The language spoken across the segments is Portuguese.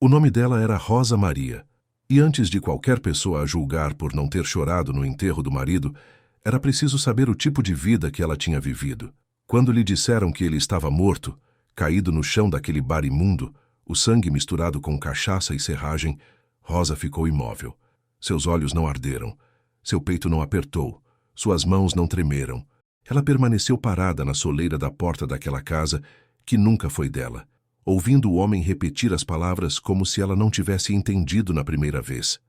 O nome dela era Rosa Maria, e antes de qualquer pessoa a julgar por não ter chorado no enterro do marido, era preciso saber o tipo de vida que ela tinha vivido. Quando lhe disseram que ele estava morto, caído no chão daquele bar imundo, o sangue misturado com cachaça e serragem, Rosa ficou imóvel. Seus olhos não arderam, seu peito não apertou, suas mãos não tremeram. Ela permaneceu parada na soleira da porta daquela casa que nunca foi dela, ouvindo o homem repetir as palavras como se ela não tivesse entendido na primeira vez.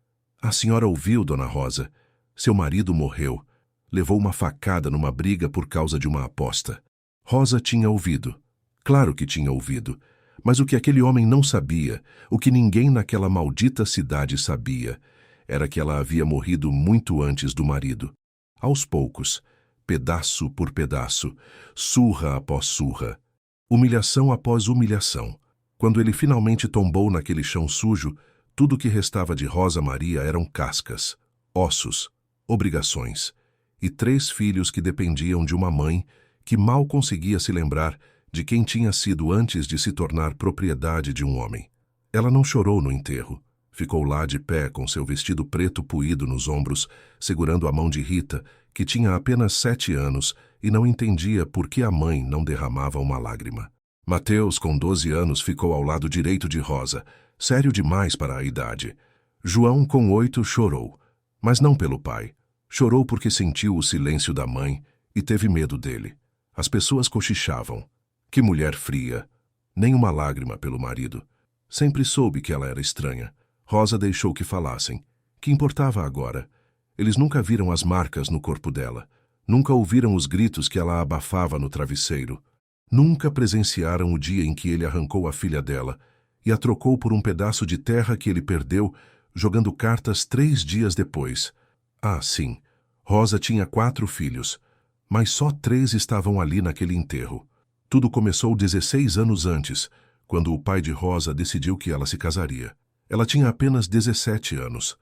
A senhora ouviu, Dona Rosa. Seu marido morreu. Levou uma facada numa briga por causa de uma aposta. Rosa tinha ouvido. Claro que tinha ouvido. Mas o que aquele homem não sabia, o que ninguém naquela maldita cidade sabia, era que ela havia morrido muito antes do marido. Aos poucos, pedaço por pedaço, surra após surra, humilhação após humilhação. Quando ele finalmente tombou naquele chão sujo, tudo o que restava de Rosa Maria eram cascas, ossos, obrigações, e 3 filhos que dependiam de uma mãe que mal conseguia se lembrar de quem tinha sido antes de se tornar propriedade de um homem. Ela não chorou no enterro. Ficou lá de pé com seu vestido preto puído nos ombros, segurando a mão de Rita, que tinha apenas 7 anos e não entendia por que a mãe não derramava uma lágrima. Mateus, com 12 anos, ficou ao lado direito de Rosa, sério demais para a idade. João, com 8, chorou, mas não pelo pai. Chorou porque sentiu o silêncio da mãe e teve medo dele. As pessoas cochichavam. Que mulher fria! Nem uma lágrima pelo marido. Sempre soube que ela era estranha. Rosa deixou que falassem. Que importava agora? Eles nunca viram as marcas no corpo dela. Nunca ouviram os gritos que ela abafava no travesseiro. Nunca presenciaram o dia em que ele arrancou a filha dela e a trocou por um pedaço de terra que ele perdeu, jogando cartas 3 dias depois. Ah, sim. Rosa tinha 4 filhos, mas só 3 estavam ali naquele enterro. Tudo começou 16 anos antes, quando o pai de Rosa decidiu que ela se casaria. Ela tinha apenas 17 anos.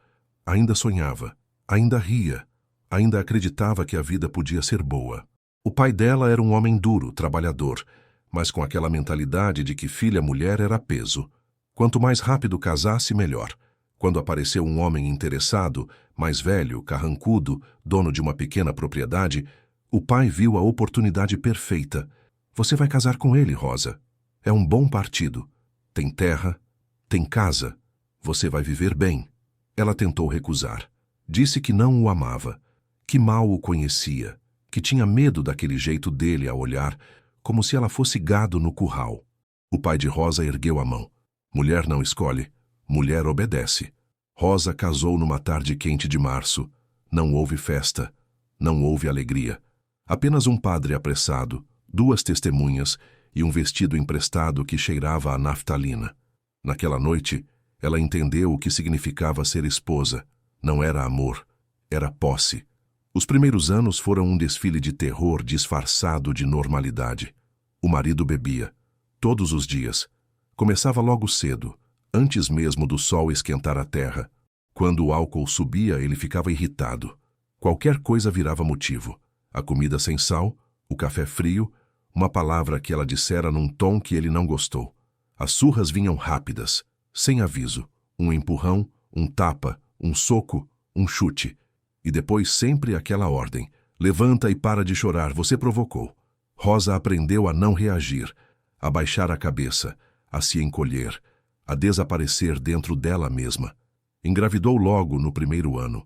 Ainda sonhava, ainda ria, ainda acreditava que a vida podia ser boa. O pai dela era um homem duro, trabalhador, mas com aquela mentalidade de que filha mulher era peso. Quanto mais rápido casasse, melhor. Quando apareceu um homem interessado, mais velho, carrancudo, dono de uma pequena propriedade, o pai viu a oportunidade perfeita. Você vai casar com ele, Rosa. É um bom partido. Tem terra, tem casa. Você vai viver bem. Ela tentou recusar. Disse que não o amava, que mal o conhecia, que tinha medo daquele jeito dele a olhar, como se ela fosse gado no curral. O pai de Rosa ergueu a mão. Mulher não escolhe, mulher obedece. Rosa casou numa tarde quente de março. Não houve festa, não houve alegria. Apenas um padre apressado, 2 testemunhas e um vestido emprestado que cheirava a naftalina. Naquela noite, ela entendeu o que significava ser esposa. Não era amor, era posse. Os primeiros anos foram um desfile de terror disfarçado de normalidade. O marido bebia, todos os dias. Começava logo cedo, antes mesmo do sol esquentar a terra. Quando o álcool subia, ele ficava irritado. Qualquer coisa virava motivo. A comida sem sal, o café frio, uma palavra que ela dissera num tom que ele não gostou. As surras vinham rápidas, sem aviso. Um empurrão, um tapa, um soco, um chute. E depois sempre aquela ordem. Levanta e para de chorar, você provocou. Rosa aprendeu a não reagir, a baixar a cabeça, a se encolher, a desaparecer dentro dela mesma. Engravidou logo no primeiro ano.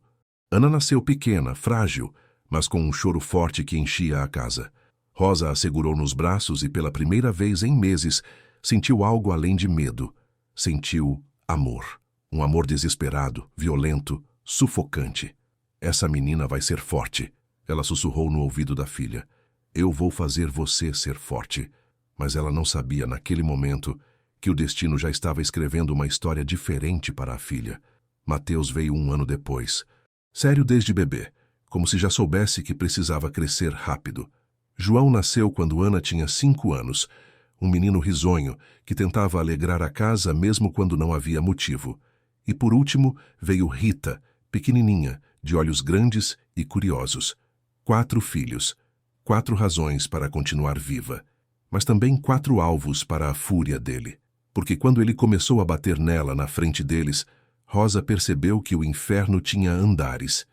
Ana nasceu pequena, frágil, mas com um choro forte que enchia a casa. Rosa a segurou nos braços e pela primeira vez em meses sentiu algo além de medo. Sentiu amor. Um amor desesperado, violento, sufocante. Essa menina vai ser forte, ela sussurrou no ouvido da filha. Eu vou fazer você ser forte. Mas ela não sabia naquele momento que o destino já estava escrevendo uma história diferente para a filha. Mateus veio 1 ano depois. Sério desde bebê, como se já soubesse que precisava crescer rápido. João nasceu quando Ana tinha 5 anos, um menino risonho que tentava alegrar a casa mesmo quando não havia motivo. E por último veio Rita, pequenininha, de olhos grandes e curiosos. 4 filhos, 4 razões para continuar viva, mas também 4 alvos para a fúria dele. porque quando ele começou a bater nela na frente deles, Rosa percebeu que o inferno tinha andares,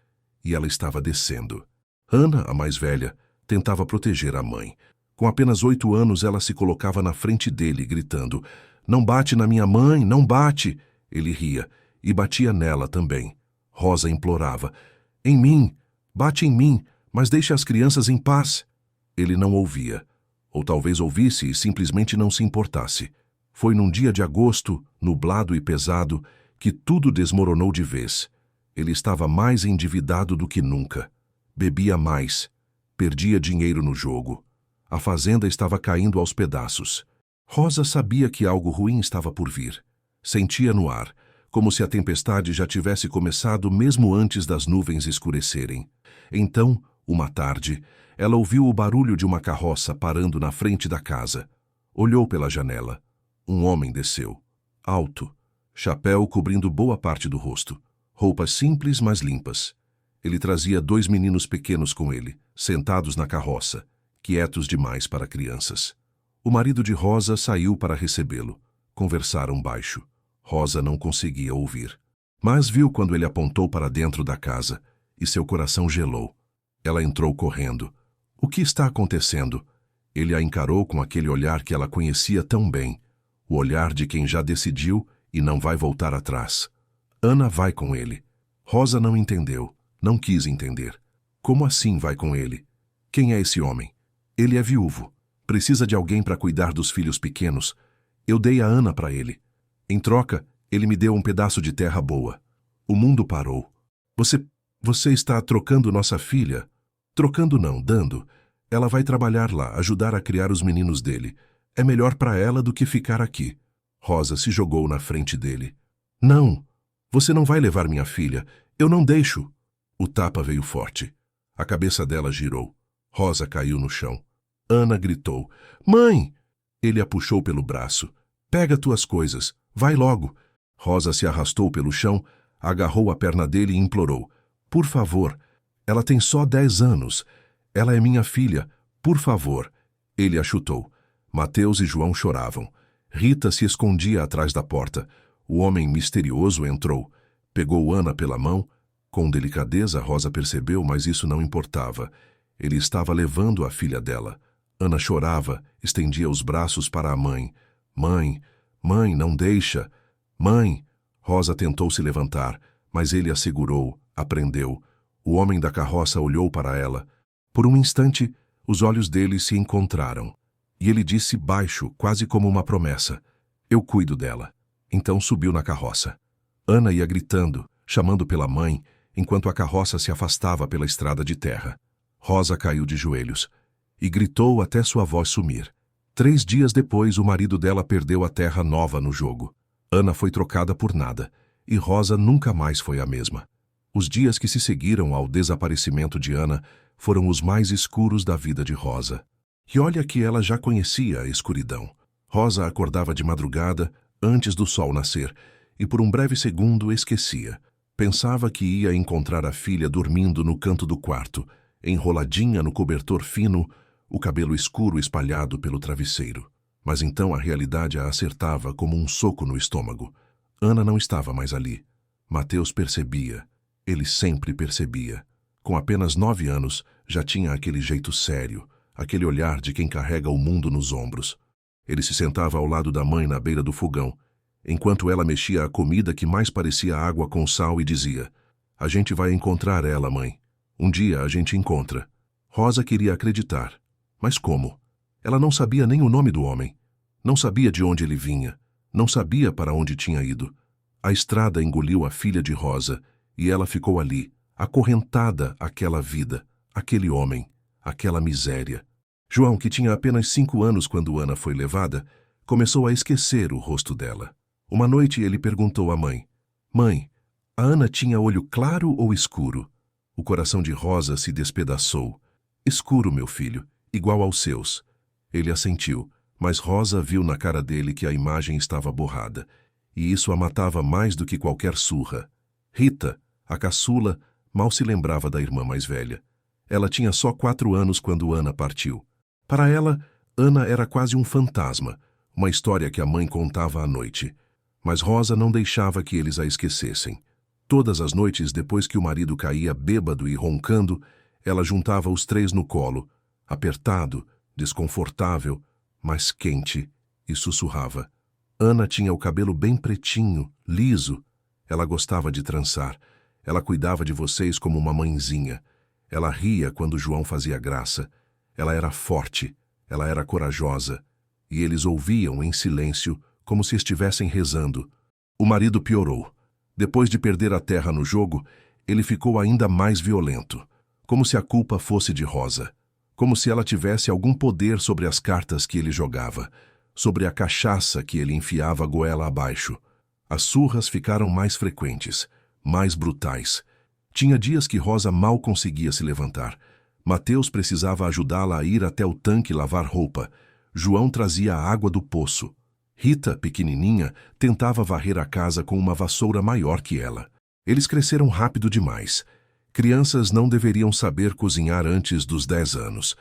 e ela estava descendo. Ana, a mais velha, tentava proteger a mãe. Com apenas 8 anos, ela se colocava na frente dele, gritando: "Não bate na minha mãe, não bate!" Ele ria, e batia nela também. Rosa implorava: "Em mim, bate em mim, mas deixe as crianças em paz." Ele não ouvia, ou talvez ouvisse e simplesmente não se importasse. Foi num dia de agosto, nublado e pesado, que tudo desmoronou de vez. Ele estava mais endividado do que nunca. Bebia mais. Perdia dinheiro no jogo. A fazenda estava caindo aos pedaços. Rosa sabia que algo ruim estava por vir. Sentia no ar, como se a tempestade já tivesse começado mesmo antes das nuvens escurecerem. Então, uma tarde, ela ouviu o barulho de uma carroça parando na frente da casa. Olhou pela janela. Um homem desceu. Alto, chapéu cobrindo boa parte do rosto. Roupas simples, mas limpas. Ele trazia 2 meninos pequenos com ele, sentados na carroça, quietos demais para crianças. O marido de Rosa saiu para recebê-lo. Conversaram baixo. Rosa não conseguia ouvir. Mas viu quando ele apontou para dentro da casa, e seu coração gelou. Ela entrou correndo. O que está acontecendo? Ele a encarou com aquele olhar que ela conhecia tão bem. O olhar de quem já decidiu e não vai voltar atrás. Ana vai com ele. Rosa não entendeu, não quis entender. Como assim vai com ele? Quem é esse homem? Ele é viúvo. Precisa de alguém para cuidar dos filhos pequenos. Eu dei a Ana para ele. Em troca, ele me deu um pedaço de terra boa. O mundo parou. Você está trocando nossa filha? Trocando não, dando. Ela vai trabalhar lá, ajudar a criar os meninos dele. É melhor para ela do que ficar aqui. Rosa se jogou na frente dele. Não, você não vai levar minha filha. Eu não deixo. O tapa veio forte. A cabeça dela girou. Rosa caiu no chão. Ana gritou: "Mãe!" Ele a puxou pelo braço. "Pega tuas coisas. Vai logo." Rosa se arrastou pelo chão, agarrou a perna dele e implorou: "Por favor. Ela tem só 10 anos. Ela é minha filha. Por favor." Ele a chutou. Mateus e João choravam. Rita se escondia atrás da porta. O homem misterioso entrou. Pegou Ana pela mão. Com delicadeza, Rosa percebeu, mas isso não importava. Ele estava levando a filha dela. Ana chorava, estendia os braços para a mãe. "Mãe, mãe, não deixa. Mãe!" Rosa tentou se levantar, mas ele a segurou, a prendeu. O homem da carroça olhou para ela. Por um instante, os olhos dele se encontraram. E ele disse baixo, quase como uma promessa: "Eu cuido dela." Então subiu na carroça. Ana ia gritando, chamando pela mãe, enquanto a carroça se afastava pela estrada de terra. Rosa caiu de joelhos e gritou até sua voz sumir. 3 dias depois, o marido dela perdeu a terra nova no jogo. Ana foi trocada por nada, e Rosa nunca mais foi a mesma. Os dias que se seguiram ao desaparecimento de Ana foram os mais escuros da vida de Rosa. E olha que ela já conhecia a escuridão. Rosa acordava de madrugada, antes do sol nascer, e por um breve segundo esquecia. Pensava que ia encontrar a filha dormindo no canto do quarto, enroladinha no cobertor fino, o cabelo escuro espalhado pelo travesseiro. Mas então a realidade a acertava como um soco no estômago. Ana não estava mais ali. Mateus percebia. Ele sempre percebia. Com apenas 9 anos, já tinha aquele jeito sério, aquele olhar de quem carrega o mundo nos ombros. Ele se sentava ao lado da mãe na beira do fogão, enquanto ela mexia a comida que mais parecia água com sal e dizia: "A gente vai encontrar ela, mãe. Um dia a gente encontra." Rosa queria acreditar. Mas como? Ela não sabia nem o nome do homem. Não sabia de onde ele vinha. Não sabia para onde tinha ido. A estrada engoliu a filha de Rosa, e ela ficou ali, acorrentada àquela vida, àquele homem, àquela miséria. João, que tinha apenas 5 anos quando Ana foi levada, começou a esquecer o rosto dela. Uma noite ele perguntou à mãe: "Mãe, a Ana tinha olho claro ou escuro?" O coração de Rosa se despedaçou. "Escuro, meu filho, igual aos seus." Ele assentiu, mas Rosa viu na cara dele que a imagem estava borrada, e isso a matava mais do que qualquer surra. Rita, a caçula, mal se lembrava da irmã mais velha. Ela tinha só 4 anos quando Ana partiu. Para ela, Ana era quase um fantasma, uma história que a mãe contava à noite. Mas Rosa não deixava que eles a esquecessem. Todas as noites, depois que o marido caía bêbado e roncando, ela juntava os três no colo, apertado, desconfortável, mas quente, e sussurrava. Ana tinha o cabelo bem pretinho, liso. Ela gostava de trançar. Ela cuidava de vocês como uma mãezinha. Ela ria quando João fazia graça. Ela era forte, ela era corajosa. E eles ouviam em silêncio, como se estivessem rezando. O marido piorou. Depois de perder a terra no jogo, ele ficou ainda mais violento, como se a culpa fosse de Rosa, como se ela tivesse algum poder sobre as cartas que ele jogava, sobre a cachaça que ele enfiava goela abaixo. As surras ficaram mais frequentes, mais brutais. Tinha dias que Rosa mal conseguia se levantar. Mateus precisava ajudá-la a ir até o tanque lavar roupa. João trazia a água do poço. Rita, pequenininha, tentava varrer a casa com uma vassoura maior que ela. Eles cresceram rápido demais. Crianças não deveriam saber cozinhar antes dos 10 anos.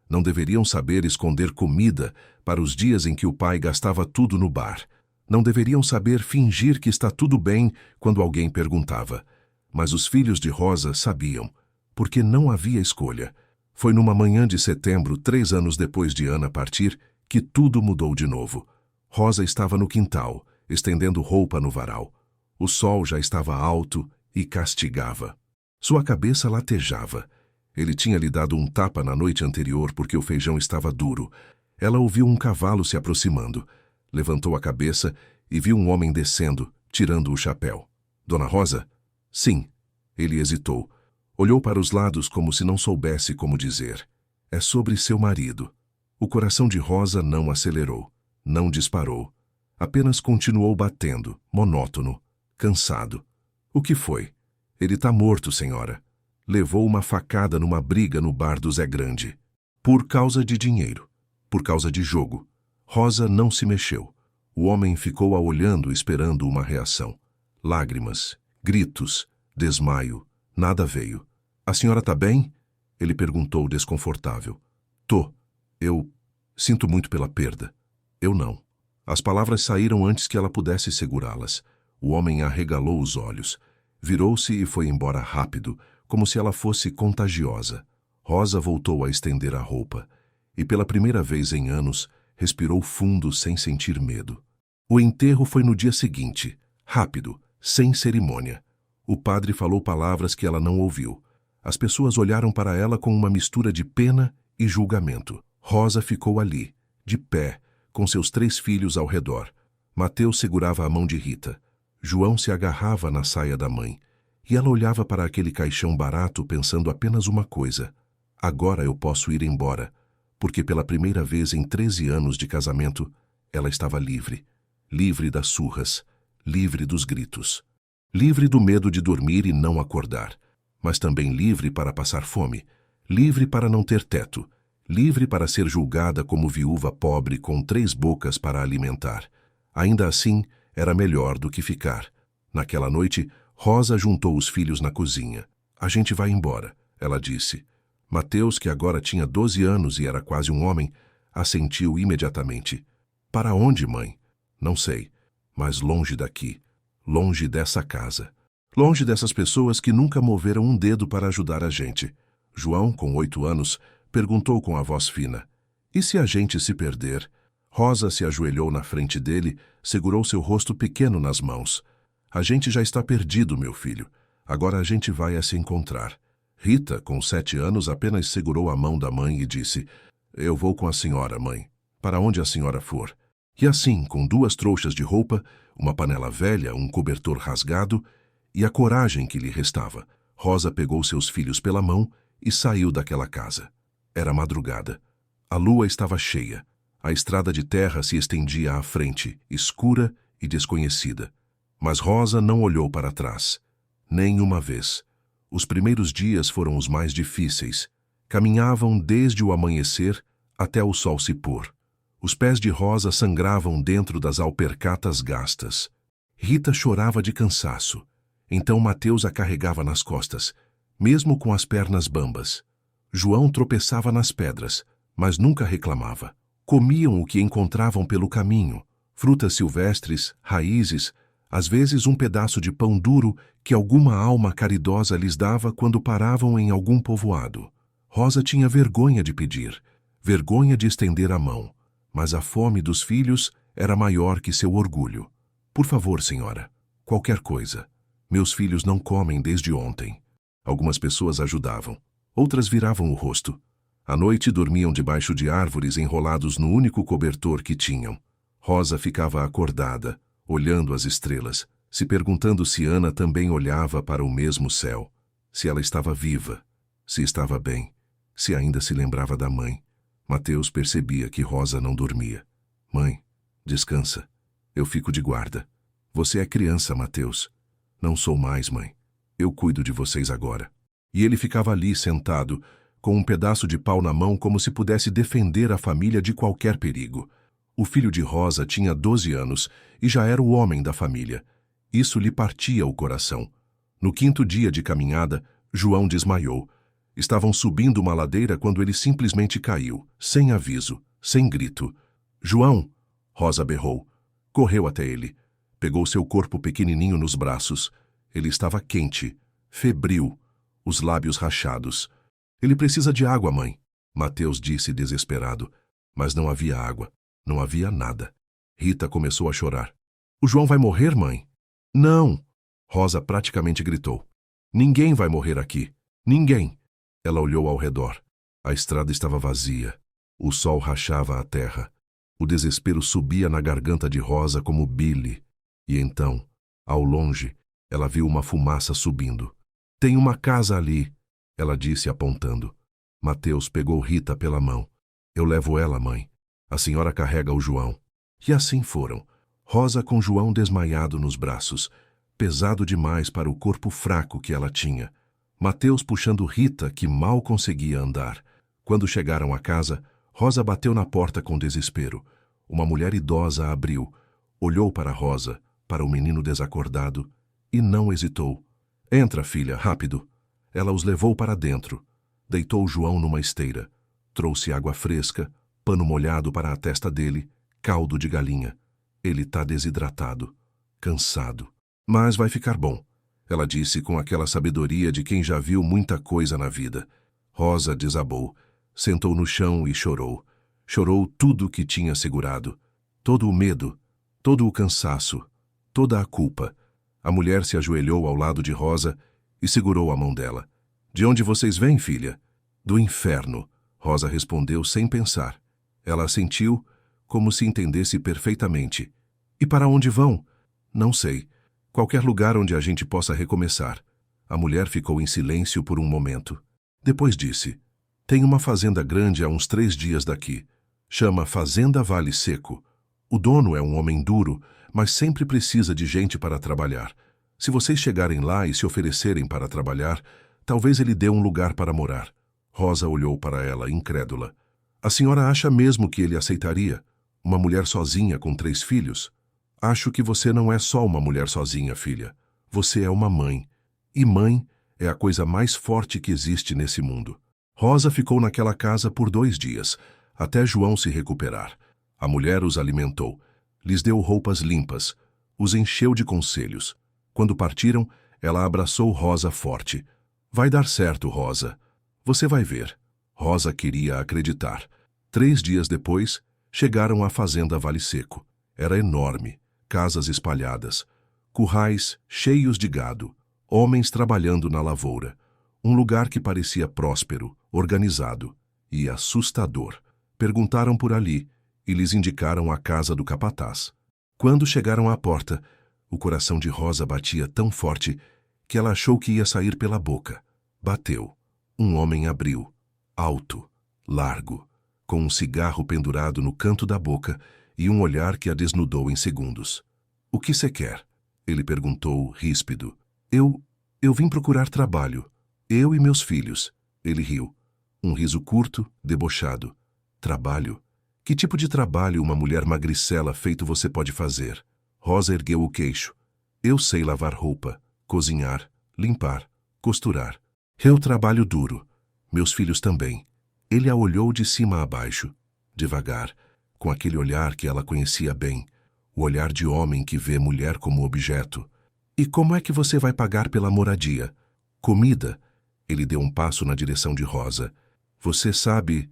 Não deveriam saber esconder comida para os dias em que o pai gastava tudo no bar. Não deveriam saber fingir que está tudo bem quando alguém perguntava. Mas os filhos de Rosa sabiam, porque não havia escolha. Foi numa manhã de setembro, 3 anos depois de Ana partir, que tudo mudou de novo. Rosa estava no quintal, estendendo roupa no varal. O sol já estava alto e castigava. Sua cabeça latejava. Ele tinha lhe dado um tapa na noite anterior porque o feijão estava duro. Ela ouviu um cavalo se aproximando. Levantou a cabeça e viu um homem descendo, tirando o chapéu. Dona Rosa? Sim. Ele hesitou. Olhou para os lados como se não soubesse como dizer. É sobre seu marido. O coração de Rosa não acelerou, não disparou. Apenas continuou batendo, monótono, cansado. O que foi? Ele está morto, senhora. Levou uma facada numa briga no bar do Zé Grande. Por causa de dinheiro. Por causa de jogo. Rosa não se mexeu. O homem ficou a olhando, esperando uma reação. Lágrimas, gritos, desmaio. Nada veio. A senhora está bem? Ele perguntou desconfortável. Tô. Eu sinto muito pela perda. Eu não. As palavras saíram antes que ela pudesse segurá-las. O homem arregalou os olhos. Virou-se e foi embora rápido, como se ela fosse contagiosa. Rosa voltou a estender a roupa. E pela primeira vez em anos, respirou fundo sem sentir medo. O enterro foi no dia seguinte, rápido, sem cerimônia. O padre falou palavras que ela não ouviu. As pessoas olharam para ela com uma mistura de pena e julgamento. Rosa ficou ali, de pé, com seus 3 filhos ao redor. Mateus segurava a mão de Rita. João se agarrava na saia da mãe. E ela olhava para aquele caixão barato pensando apenas uma coisa. Agora eu posso ir embora, porque pela primeira vez em 13 anos de casamento, ela estava livre. Livre das surras, livre dos gritos. Livre do medo de dormir e não acordar, mas também livre para passar fome, livre para não ter teto, livre para ser julgada como viúva pobre com 3 bocas para alimentar. Ainda assim, era melhor do que ficar. Naquela noite, Rosa juntou os filhos na cozinha. A gente vai embora, ela disse. Mateus, que agora tinha 12 anos e era quase um homem, assentiu imediatamente. Para onde, mãe? Não sei, mas longe daqui. Longe dessa casa. Longe dessas pessoas que nunca moveram um dedo para ajudar a gente. João, com 8 anos, perguntou com a voz fina. E se a gente se perder? Rosa se ajoelhou na frente dele, segurou seu rosto pequeno nas mãos. A gente já está perdido, meu filho. Agora a gente vai a se encontrar. Rita, com 7 anos, apenas segurou a mão da mãe e disse, eu vou com a senhora, mãe, para onde a senhora for. E assim, com 2 trouxas de roupa, uma panela velha, um cobertor rasgado e a coragem que lhe restava, Rosa pegou seus filhos pela mão e saiu daquela casa. Era madrugada. A lua estava cheia. A estrada de terra se estendia à frente, escura e desconhecida. Mas Rosa não olhou para trás. Nem uma vez. Os primeiros dias foram os mais difíceis. Caminhavam desde o amanhecer até o sol se pôr. Os pés de Rosa sangravam dentro das alpercatas gastas. Rita chorava de cansaço. Então Mateus a carregava nas costas, mesmo com as pernas bambas. João tropeçava nas pedras, mas nunca reclamava. Comiam o que encontravam pelo caminho, frutas silvestres, raízes, às vezes um pedaço de pão duro que alguma alma caridosa lhes dava quando paravam em algum povoado. Rosa tinha vergonha de pedir, vergonha de estender a mão, mas a fome dos filhos era maior que seu orgulho. Por favor, senhora, qualquer coisa. Meus filhos não comem desde ontem. Algumas pessoas ajudavam, outras viravam o rosto. À noite dormiam debaixo de árvores enrolados no único cobertor que tinham. Rosa ficava acordada, olhando as estrelas, se perguntando se Ana também olhava para o mesmo céu, se ela estava viva, se estava bem, se ainda se lembrava da mãe. Mateus percebia que Rosa não dormia. Mãe, descansa. Eu fico de guarda. Você é criança, Mateus. Não sou mais, mãe. Eu cuido de vocês agora. E ele ficava ali sentado, com um pedaço de pau na mão como se pudesse defender a família de qualquer perigo. O filho de Rosa tinha 12 anos e já era o homem da família. Isso lhe partia o coração. No 5º dia de caminhada, João desmaiou. Estavam subindo uma ladeira quando ele simplesmente caiu, sem aviso, sem grito. João! Rosa berrou. Correu até ele. Pegou seu corpo pequenininho nos braços. Ele estava quente, febril, os lábios rachados. Ele precisa de água, mãe, Mateus disse desesperado. Mas não havia água, não havia nada. Rita começou a chorar. O João vai morrer, mãe? Não! Rosa praticamente gritou. Ninguém vai morrer aqui. Ninguém! Ela olhou ao redor. A estrada estava vazia. O sol rachava a terra. O desespero subia na garganta de Rosa como bile. E então, ao longe, ela viu uma fumaça subindo. Tem uma casa ali, ela disse apontando. Mateus pegou Rita pela mão. Eu levo ela, mãe. A senhora carrega o João. E assim foram. Rosa com João desmaiado nos braços, pesado demais para o corpo fraco que ela tinha. Mateus puxando Rita, que mal conseguia andar. Quando chegaram à casa, Rosa bateu na porta com desespero. Uma mulher idosa abriu, olhou para Rosa, para o menino desacordado, e não hesitou. Entra, filha, rápido. Ela os levou para dentro. Deitou João numa esteira. Trouxe água fresca, pano molhado para a testa dele, caldo de galinha. Ele está desidratado, cansado. Mas vai ficar bom, ela disse com aquela sabedoria de quem já viu muita coisa na vida. Rosa desabou, sentou no chão e chorou. Chorou tudo o que tinha segurado. Todo o medo, todo o cansaço, toda a culpa. A mulher se ajoelhou ao lado de Rosa e segurou a mão dela. De onde vocês vêm, filha? Do inferno, Rosa respondeu sem pensar. Ela assentiu, como se entendesse perfeitamente. E para onde vão? Não sei. Qualquer lugar onde a gente possa recomeçar. A mulher ficou em silêncio por um momento. Depois disse: Tem uma fazenda grande a uns 3 dias daqui. Chama Fazenda Vale Seco. O dono é um homem duro, mas sempre precisa de gente para trabalhar. Se vocês chegarem lá e se oferecerem para trabalhar, talvez ele dê um lugar para morar. Rosa olhou para ela, incrédula. A senhora acha mesmo que ele aceitaria? Uma mulher sozinha com 3 filhos? Acho que você não é só uma mulher sozinha, filha. Você é uma mãe. E mãe é a coisa mais forte que existe nesse mundo. Rosa ficou naquela casa por 2 dias, até João se recuperar. A mulher os alimentou, lhes deu roupas limpas, os encheu de conselhos. Quando partiram, ela abraçou Rosa forte. Vai dar certo, Rosa. Você vai ver. Rosa queria acreditar. 3 dias depois, chegaram à fazenda Vale Seco. Era enorme, casas espalhadas, currais cheios de gado, homens trabalhando na lavoura. Um lugar que parecia próspero, organizado e assustador. Perguntaram por ali e lhes indicaram a casa do capataz. Quando chegaram à porta, o coração de Rosa batia tão forte que ela achou que ia sair pela boca. Bateu. Um homem abriu, alto, largo, com um cigarro pendurado no canto da boca e um olhar que a desnudou em segundos. O que você quer? Ele perguntou, ríspido. Eu vim procurar trabalho. Eu e meus filhos. Ele riu. Um riso curto, debochado. Trabalho? Que tipo de trabalho uma mulher magricela feito você pode fazer? Rosa ergueu o queixo. Eu sei lavar roupa, cozinhar, limpar, costurar. Eu trabalho duro. Meus filhos também. Ele a olhou de cima a baixo. Devagar. com aquele olhar que ela conhecia bem, o olhar de homem que vê mulher como objeto. E como é que você vai pagar pela moradia? Comida. Ele deu um passo na direção de Rosa. Você sabe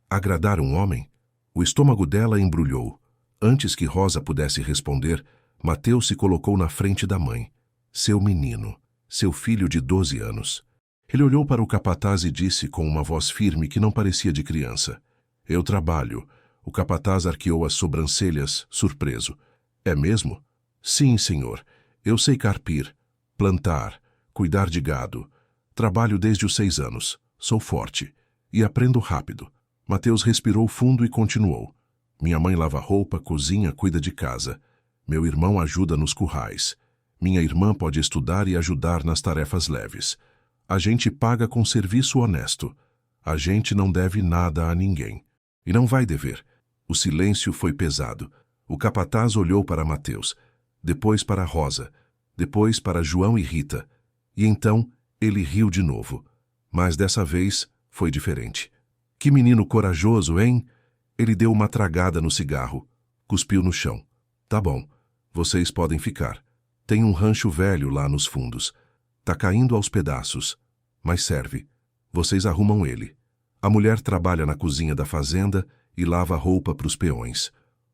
agradar um homem? O estômago dela embrulhou. Antes que Rosa pudesse responder, Mateus se colocou na frente da mãe. Seu menino, seu filho de 12 anos. Ele olhou para o capataz e disse com uma voz firme que não parecia de criança. Eu trabalho. O capataz arqueou as sobrancelhas, surpreso. É mesmo? Sim, senhor. Eu sei carpir, plantar, cuidar de gado. Trabalho desde os 6 anos. Sou forte. E aprendo rápido. Mateus respirou fundo e continuou. Minha mãe lava roupa, cozinha, cuida de casa. Meu irmão ajuda nos currais. Minha irmã pode estudar e ajudar nas tarefas leves. A gente paga com serviço honesto. A gente não deve nada a ninguém. E não vai dever. O silêncio foi pesado. O capataz olhou para Mateus, depois para Rosa, depois para João e Rita. E então ele riu de novo. Mas dessa vez foi diferente. Que menino corajoso, hein? Ele deu uma tragada no cigarro. Cuspiu no chão. Tá bom, vocês podem ficar. Tem um rancho velho lá nos fundos. Tá caindo aos pedaços. Mas serve. Vocês arrumam ele. A mulher trabalha na cozinha da fazenda e lava roupa para os peões.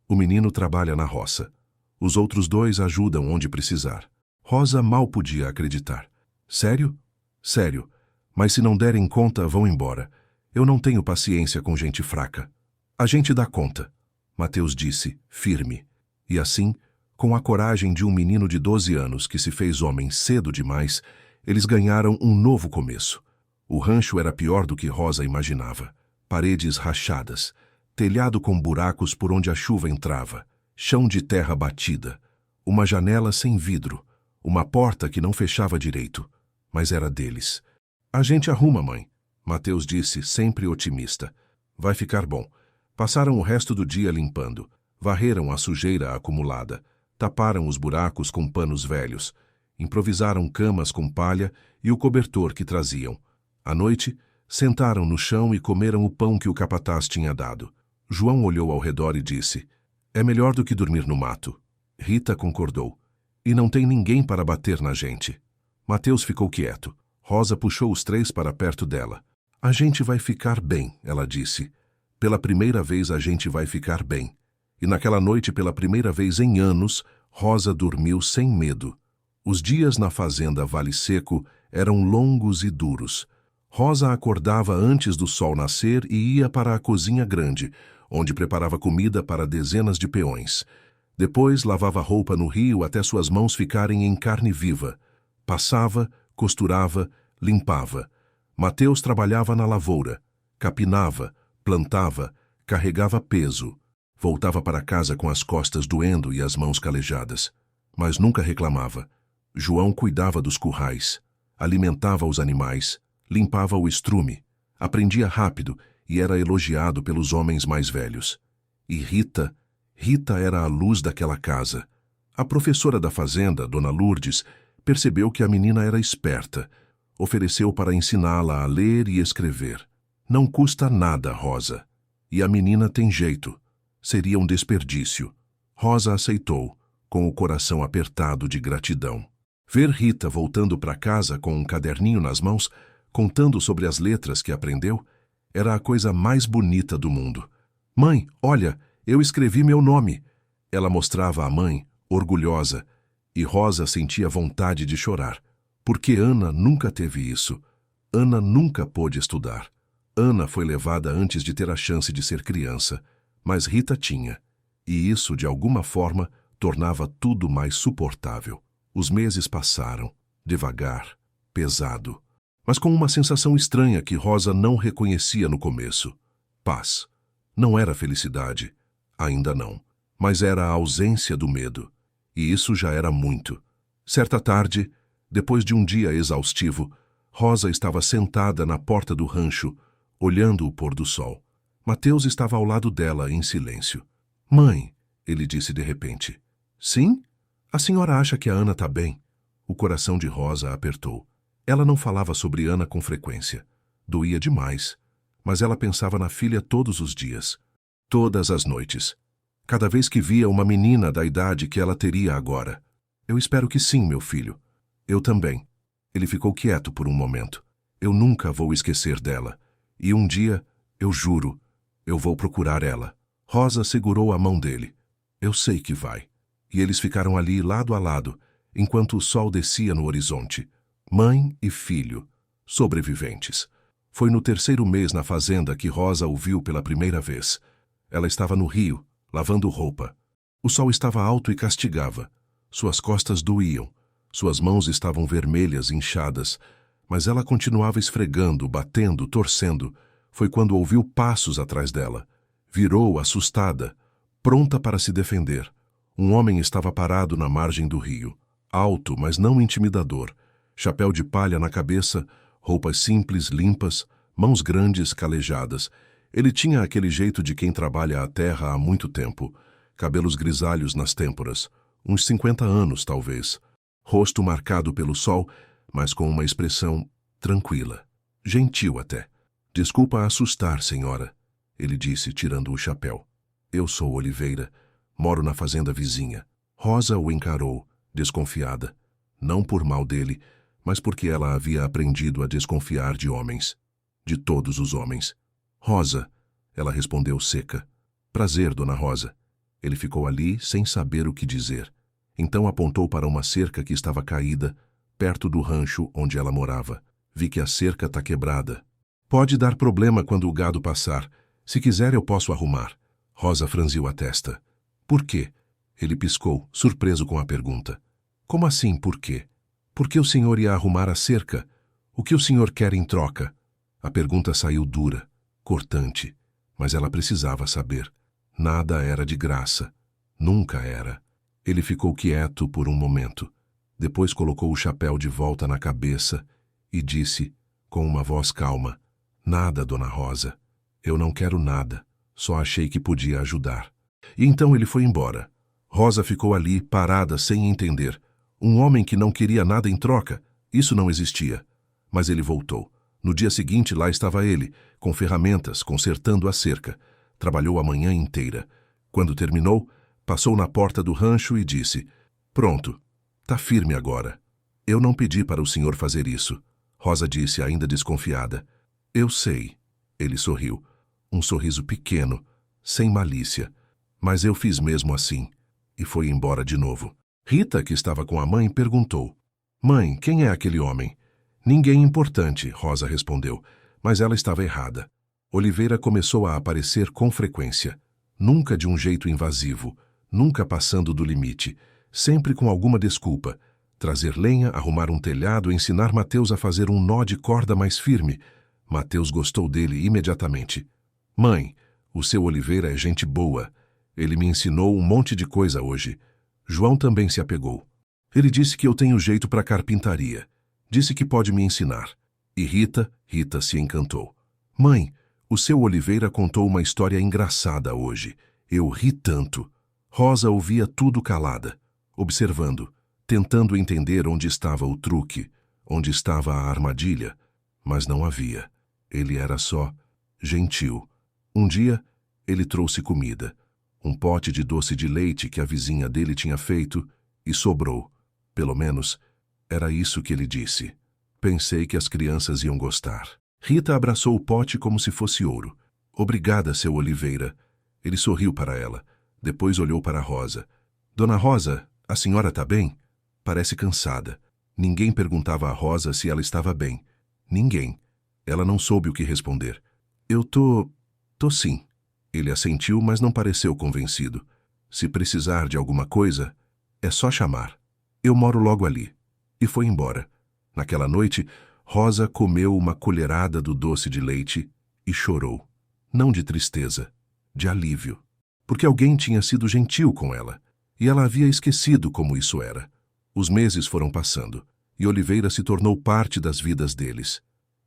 O menino trabalha na roça. Os outros 2 ajudam onde precisar. Rosa mal podia acreditar. Sério? Sério. Mas se não derem conta, vão embora. Eu não tenho paciência com gente fraca. A gente dá conta, Mateus disse, firme. E assim, com a coragem de um menino de 12 anos que se fez homem cedo demais, eles ganharam um novo começo. O rancho era pior do que Rosa imaginava. Paredes rachadas, telhado com buracos por onde a chuva entrava, chão de terra batida, uma janela sem vidro, uma porta que não fechava direito, mas era deles. A gente arruma, mãe, Mateus disse, sempre otimista. Vai ficar bom. Passaram o resto do dia limpando, varreram a sujeira acumulada, taparam os buracos com panos velhos, improvisaram camas com palha e o cobertor que traziam. À noite, sentaram no chão e comeram o pão que o capataz tinha dado. João olhou ao redor e disse, é melhor do que dormir no mato. Rita concordou. E não tem ninguém para bater na gente. Mateus ficou quieto. Rosa puxou os 3 para perto dela. A gente vai ficar bem, ela disse. Pela primeira vez a gente vai ficar bem. E naquela noite, pela primeira vez em anos, Rosa dormiu sem medo. Os dias na fazenda Vale Seco eram longos e duros. Rosa acordava antes do sol nascer e ia para a cozinha grande, onde preparava comida para dezenas de peões. Depois lavava roupa no rio até suas mãos ficarem em carne viva. Passava, costurava, limpava. Mateus trabalhava na lavoura, capinava, plantava, carregava peso. Voltava para casa com as costas doendo e as mãos calejadas. Mas nunca reclamava. João cuidava dos currais, alimentava os animais, limpava o estrume, aprendia rápido e era elogiado pelos homens mais velhos. E Rita era a luz daquela casa. A professora da fazenda, Dona Lourdes, percebeu que a menina era esperta. Ofereceu para ensiná-la a ler e escrever. Não custa nada, Rosa. E a menina tem jeito. Seria um desperdício. Rosa aceitou, com o coração apertado de gratidão. Ver Rita voltando para casa com um caderninho nas mãos, contando sobre as letras que aprendeu, era a coisa mais bonita do mundo. Mãe, olha, eu escrevi meu nome. Ela mostrava à mãe, orgulhosa, e Rosa sentia vontade de chorar, porque Ana nunca teve isso. Ana nunca pôde estudar. Ana foi levada antes de ter a chance de ser criança, mas Rita tinha, e isso, de alguma forma, tornava tudo mais suportável. Os meses passaram, devagar, pesado, mas com uma sensação estranha que Rosa não reconhecia no começo. Paz. Não era felicidade, ainda não, mas era a ausência do medo, e isso já era muito. Certa tarde, depois de um dia exaustivo, Rosa estava sentada na porta do rancho, olhando o pôr do sol. Mateus estava ao lado dela, em silêncio. Mãe, ele disse de repente. Sim? A senhora acha que a Ana está bem? O coração de Rosa apertou. Ela não falava sobre Ana com frequência. Doía demais, mas ela pensava na filha todos os dias, todas as noites. Cada vez que via uma menina da idade que ela teria agora. Eu espero que sim, meu filho. Eu também. Ele ficou quieto por um momento. Eu nunca vou esquecer dela. E um dia, eu juro, eu vou procurar ela. Rosa segurou a mão dele. Eu sei que vai. E eles ficaram ali lado a lado, enquanto o sol descia no horizonte. Mãe e filho, sobreviventes. Foi no terceiro mês na fazenda que Rosa o viu pela primeira vez. Ela estava no rio, lavando roupa. O sol estava alto e castigava. Suas costas doíam. Suas mãos estavam vermelhas, inchadas. Mas ela continuava esfregando, batendo, torcendo. Foi quando ouviu passos atrás dela. Virou, assustada, pronta para se defender. Um homem estava parado na margem do rio. Alto, mas não intimidador. Chapéu de palha na cabeça, roupas simples, limpas, mãos grandes, calejadas. Ele tinha aquele jeito de quem trabalha a terra há muito tempo. Cabelos grisalhos nas têmporas. Uns 50 anos, talvez. Rosto marcado pelo sol, mas com uma expressão tranquila. Gentil até. Desculpa assustar, senhora, ele disse, tirando o chapéu. Eu sou Oliveira. Moro na fazenda vizinha. Rosa o encarou, desconfiada. Não por mal dele, mas porque ela havia aprendido a desconfiar de homens. De todos os homens. Rosa, ela respondeu seca. Prazer, dona Rosa. Ele ficou ali sem saber o que dizer. Então apontou para uma cerca que estava caída, perto do rancho onde ela morava. Vi que a cerca está quebrada. Pode dar problema quando o gado passar. Se quiser, eu posso arrumar. Rosa franziu a testa. Por quê? Ele piscou, surpreso com a pergunta. Como assim, por quê? Por que o senhor ia arrumar a cerca? O que o senhor quer em troca? A pergunta saiu dura, cortante, mas ela precisava saber. Nada era de graça. Nunca era. Ele ficou quieto por um momento. Depois colocou o chapéu de volta na cabeça e disse, com uma voz calma, Nada, dona Rosa. Eu não quero nada. Só achei que podia ajudar. E então ele foi embora. Rosa ficou ali, parada, sem entender. Um homem que não queria nada em troca. Isso não existia. Mas ele voltou. No dia seguinte, lá estava ele, com ferramentas, consertando a cerca. Trabalhou a manhã inteira. Quando terminou, passou na porta do rancho e disse, Pronto, tá firme agora. Eu não pedi para o senhor fazer isso. Rosa disse, ainda desconfiada. Eu sei. Ele sorriu. Um sorriso pequeno, sem malícia. Mas eu fiz mesmo assim. E foi embora de novo. Rita, que estava com a mãe, perguntou. Mãe, quem é aquele homem? Ninguém importante, Rosa respondeu. Mas ela estava errada. Oliveira começou a aparecer com frequência. Nunca de um jeito invasivo. Nunca passando do limite. Sempre com alguma desculpa. Trazer lenha, arrumar um telhado, ensinar Mateus a fazer um nó de corda mais firme. Mateus gostou dele imediatamente. Mãe, o seu Oliveira é gente boa. Ele me ensinou um monte de coisa hoje. João também se apegou. Ele disse que eu tenho jeito para carpintaria. Disse que pode me ensinar. E Rita se encantou. Mãe, o seu Oliveira contou uma história engraçada hoje. Eu ri tanto. Rosa ouvia tudo calada, observando, tentando entender onde estava o truque, onde estava a armadilha. Mas não havia. Ele era só gentil. Um dia, ele trouxe comida. Um pote de doce de leite que a vizinha dele tinha feito e sobrou. Pelo menos, era isso que ele disse. Pensei que as crianças iam gostar. Rita abraçou o pote como se fosse ouro. Obrigada, seu Oliveira. Ele sorriu para ela. Depois olhou para Rosa. Dona Rosa, a senhora está bem? Parece cansada. Ninguém perguntava a Rosa se ela estava bem. Ninguém. Ela não soube o que responder. Eu tô sim. Ele assentiu, mas não pareceu convencido. Se precisar de alguma coisa, é só chamar. Eu moro logo ali. E foi embora. Naquela noite, Rosa comeu uma colherada do doce de leite e chorou. Não de tristeza, de alívio. Porque alguém tinha sido gentil com ela. E ela havia esquecido como isso era. Os meses foram passando, e Oliveira se tornou parte das vidas deles.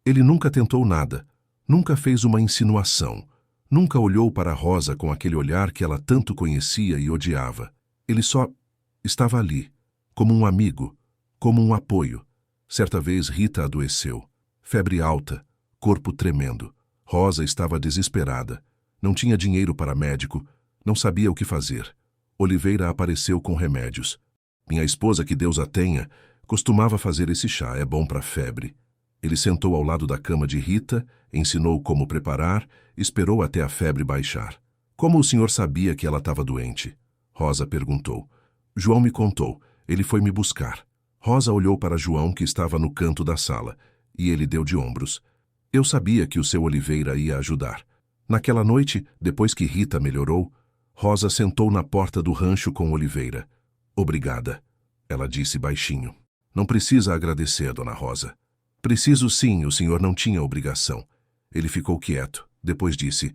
Ele nunca tentou nada, nunca fez uma insinuação, nunca olhou para Rosa com aquele olhar que ela tanto conhecia e odiava. Ele só estava ali, como um amigo, como um apoio. Certa vez Rita adoeceu, febre alta, corpo tremendo. Rosa estava desesperada, não tinha dinheiro para médico, Não sabia o que fazer. Oliveira apareceu com remédios. Minha esposa, que Deus a tenha, costumava fazer esse chá, é bom para febre. Ele sentou ao lado da cama de Rita, ensinou como preparar, esperou até a febre baixar. Como o senhor sabia que ela estava doente? Rosa perguntou. João me contou. Ele foi me buscar. Rosa olhou para João, que estava no canto da sala, e ele deu de ombros. Eu sabia que o seu Oliveira ia ajudar. Naquela noite, depois que Rita melhorou, Rosa sentou na porta do rancho com Oliveira. Obrigada, ela disse baixinho. Não precisa agradecer, dona Rosa. Preciso sim, o senhor não tinha obrigação. Ele ficou quieto. Depois disse,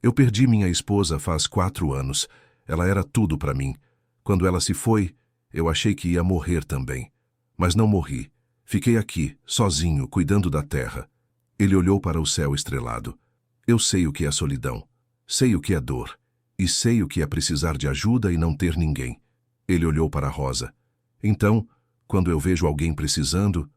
eu perdi minha esposa faz 4 anos. Ela era tudo para mim. Quando ela se foi, eu achei que ia morrer também. Mas não morri. Fiquei aqui, sozinho, cuidando da terra. Ele olhou para o céu estrelado. Eu sei o que é solidão. Sei o que é dor. E sei o que é precisar de ajuda e não ter ninguém. Ele olhou para Rosa. Então, quando eu vejo alguém precisando,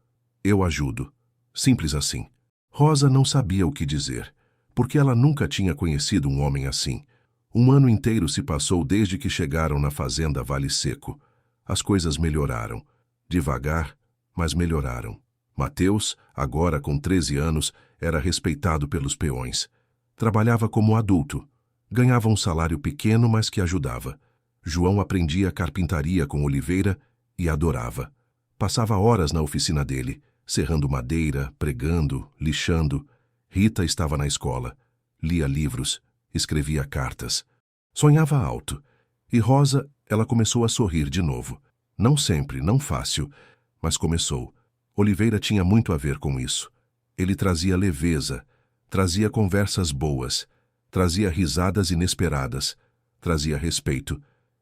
eu ajudo. Simples assim. Rosa não sabia o que dizer, porque ela nunca tinha conhecido um homem assim. 1 ano inteiro se passou desde que chegaram na fazenda Vale Seco. As coisas melhoraram. Devagar, mas melhoraram. Mateus, agora com 13 anos, era respeitado pelos peões. Trabalhava como adulto. Ganhava um salário pequeno, mas que ajudava. João aprendia carpintaria com Oliveira e adorava. Passava horas na oficina dele, serrando madeira, pregando, lixando. Rita estava na escola. Lia livros, escrevia cartas. Sonhava alto. E Rosa, ela começou a sorrir de novo. Não sempre, não fácil, mas começou. Oliveira tinha muito a ver com isso. Ele trazia leveza, trazia conversas boas, trazia risadas inesperadas, trazia respeito.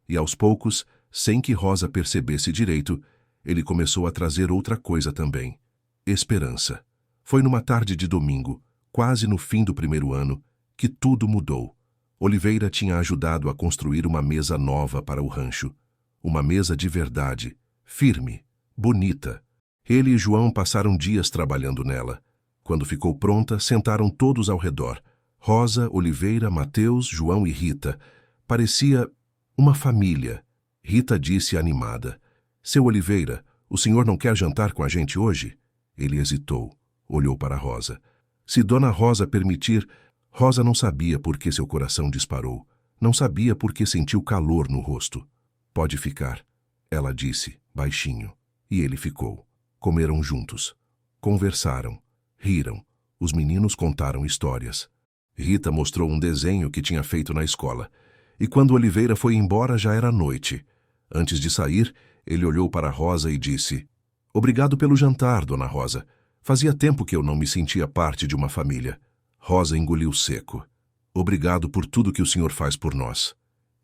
E aos poucos, sem que Rosa percebesse direito, ele começou a trazer outra coisa também. Esperança. Foi numa tarde de domingo, quase no fim do 1º ano, que tudo mudou. Oliveira tinha ajudado a construir uma mesa nova para o rancho. Uma mesa de verdade, firme, bonita. Ele e João passaram dias trabalhando nela. Quando ficou pronta, sentaram todos ao redor. Rosa, Oliveira, Mateus, João e Rita. Parecia uma família. Rita disse animada. Seu Oliveira, o senhor não quer jantar com a gente hoje? Ele hesitou, olhou para Rosa. Se Dona Rosa permitir, Rosa não sabia por que seu coração disparou. Não sabia por que sentiu calor no rosto. Pode ficar, ela disse, baixinho. E ele ficou. Comeram juntos. Conversaram. Riram. Os meninos contaram histórias. Rita mostrou um desenho que tinha feito na escola. E quando Oliveira foi embora, já era noite. Antes de sair, ele olhou para Rosa e disse, Obrigado pelo jantar, Dona Rosa. Fazia tempo que eu não me sentia parte de uma família. Rosa engoliu seco. Obrigado por tudo que o senhor faz por nós.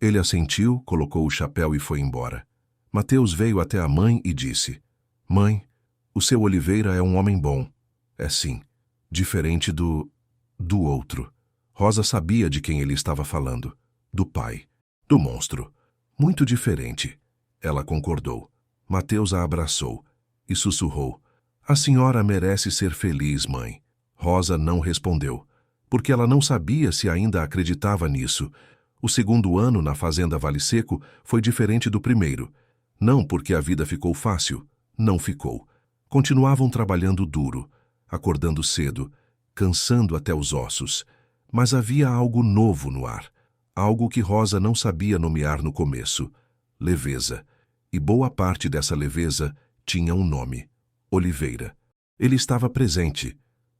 Ele assentiu, colocou o chapéu e foi embora. Mateus veio até a mãe e disse, Mãe, o seu Oliveira é um homem bom. É sim, diferente do outro. Rosa sabia de quem ele estava falando. Do pai. Do monstro. Muito diferente. Ela concordou. Mateus a abraçou e sussurrou. A senhora merece ser feliz, mãe. Rosa não respondeu, porque ela não sabia se ainda acreditava nisso. O 2º ano na fazenda Vale Seco foi diferente do 1º. Não porque a vida ficou fácil. Não ficou. Continuavam trabalhando duro, acordando cedo, cansando até os ossos. Mas havia algo novo no ar. Algo que Rosa não sabia nomear no começo. Leveza. E boa parte dessa leveza tinha um nome. Oliveira. Ele estava presente.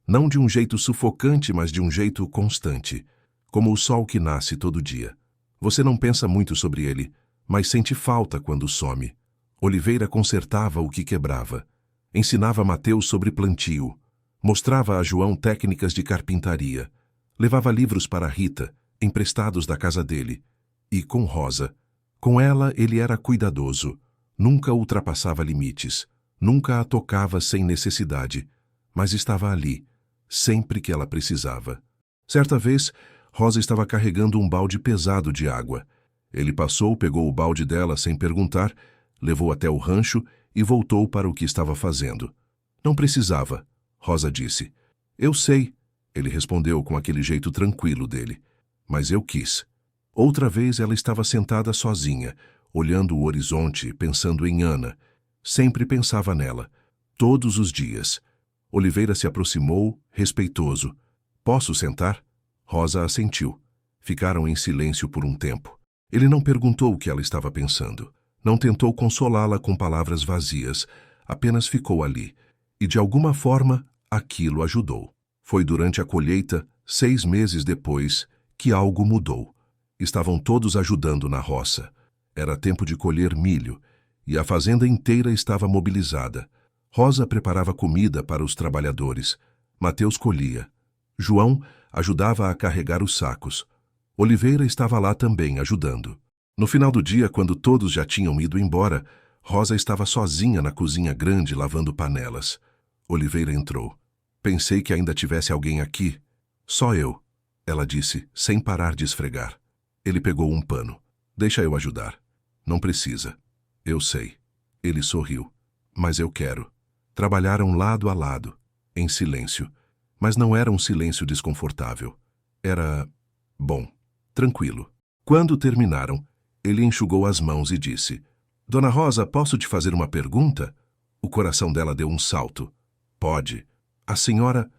Não de um jeito sufocante, mas de um jeito constante. Como o sol que nasce todo dia. Você não pensa muito sobre ele, mas sente falta quando some. Oliveira consertava o que quebrava. Ensinava Mateus sobre plantio. Mostrava a João técnicas de carpintaria. Levava livros para Rita, emprestados da casa dele. E com Rosa. Com ela ele era cuidadoso. Nunca ultrapassava limites. Nunca a tocava sem necessidade. Mas estava ali, sempre que ela precisava. Certa vez, Rosa estava carregando um balde pesado de água. Ele passou, pegou o balde dela sem perguntar, levou até o rancho e voltou para o que estava fazendo. Não precisava, Rosa disse. Eu sei, ele respondeu com aquele jeito tranquilo dele. Mas eu quis. Outra vez ela estava sentada sozinha, olhando o horizonte, pensando em Ana. Sempre pensava nela, todos os dias. Oliveira se aproximou, respeitoso. Posso sentar? Rosa assentiu. Ficaram em silêncio por um tempo. Ele não perguntou o que ela estava pensando. Não tentou consolá-la com palavras vazias. Apenas ficou ali. E de alguma forma, aquilo ajudou. Foi durante a colheita, 6 meses depois, que algo mudou. Estavam todos ajudando na roça. Era tempo de colher milho, e a fazenda inteira estava mobilizada. Rosa preparava comida para os trabalhadores. Mateus colhia. João ajudava a carregar os sacos. Oliveira estava lá também, ajudando. No final do dia, quando todos já tinham ido embora, Rosa estava sozinha na cozinha grande lavando panelas. Oliveira entrou. Pensei que ainda tivesse alguém aqui. Só eu, ela disse, sem parar de esfregar. Ele pegou um pano. Deixa eu ajudar. Não precisa. Eu sei. Ele sorriu. Mas eu quero. Trabalharam lado a lado, em silêncio. Mas não era um silêncio desconfortável. Era bom, tranquilo. Quando terminaram, ele enxugou as mãos e disse: Dona Rosa, posso te fazer uma pergunta? O coração dela deu um salto. Pode. A senhora...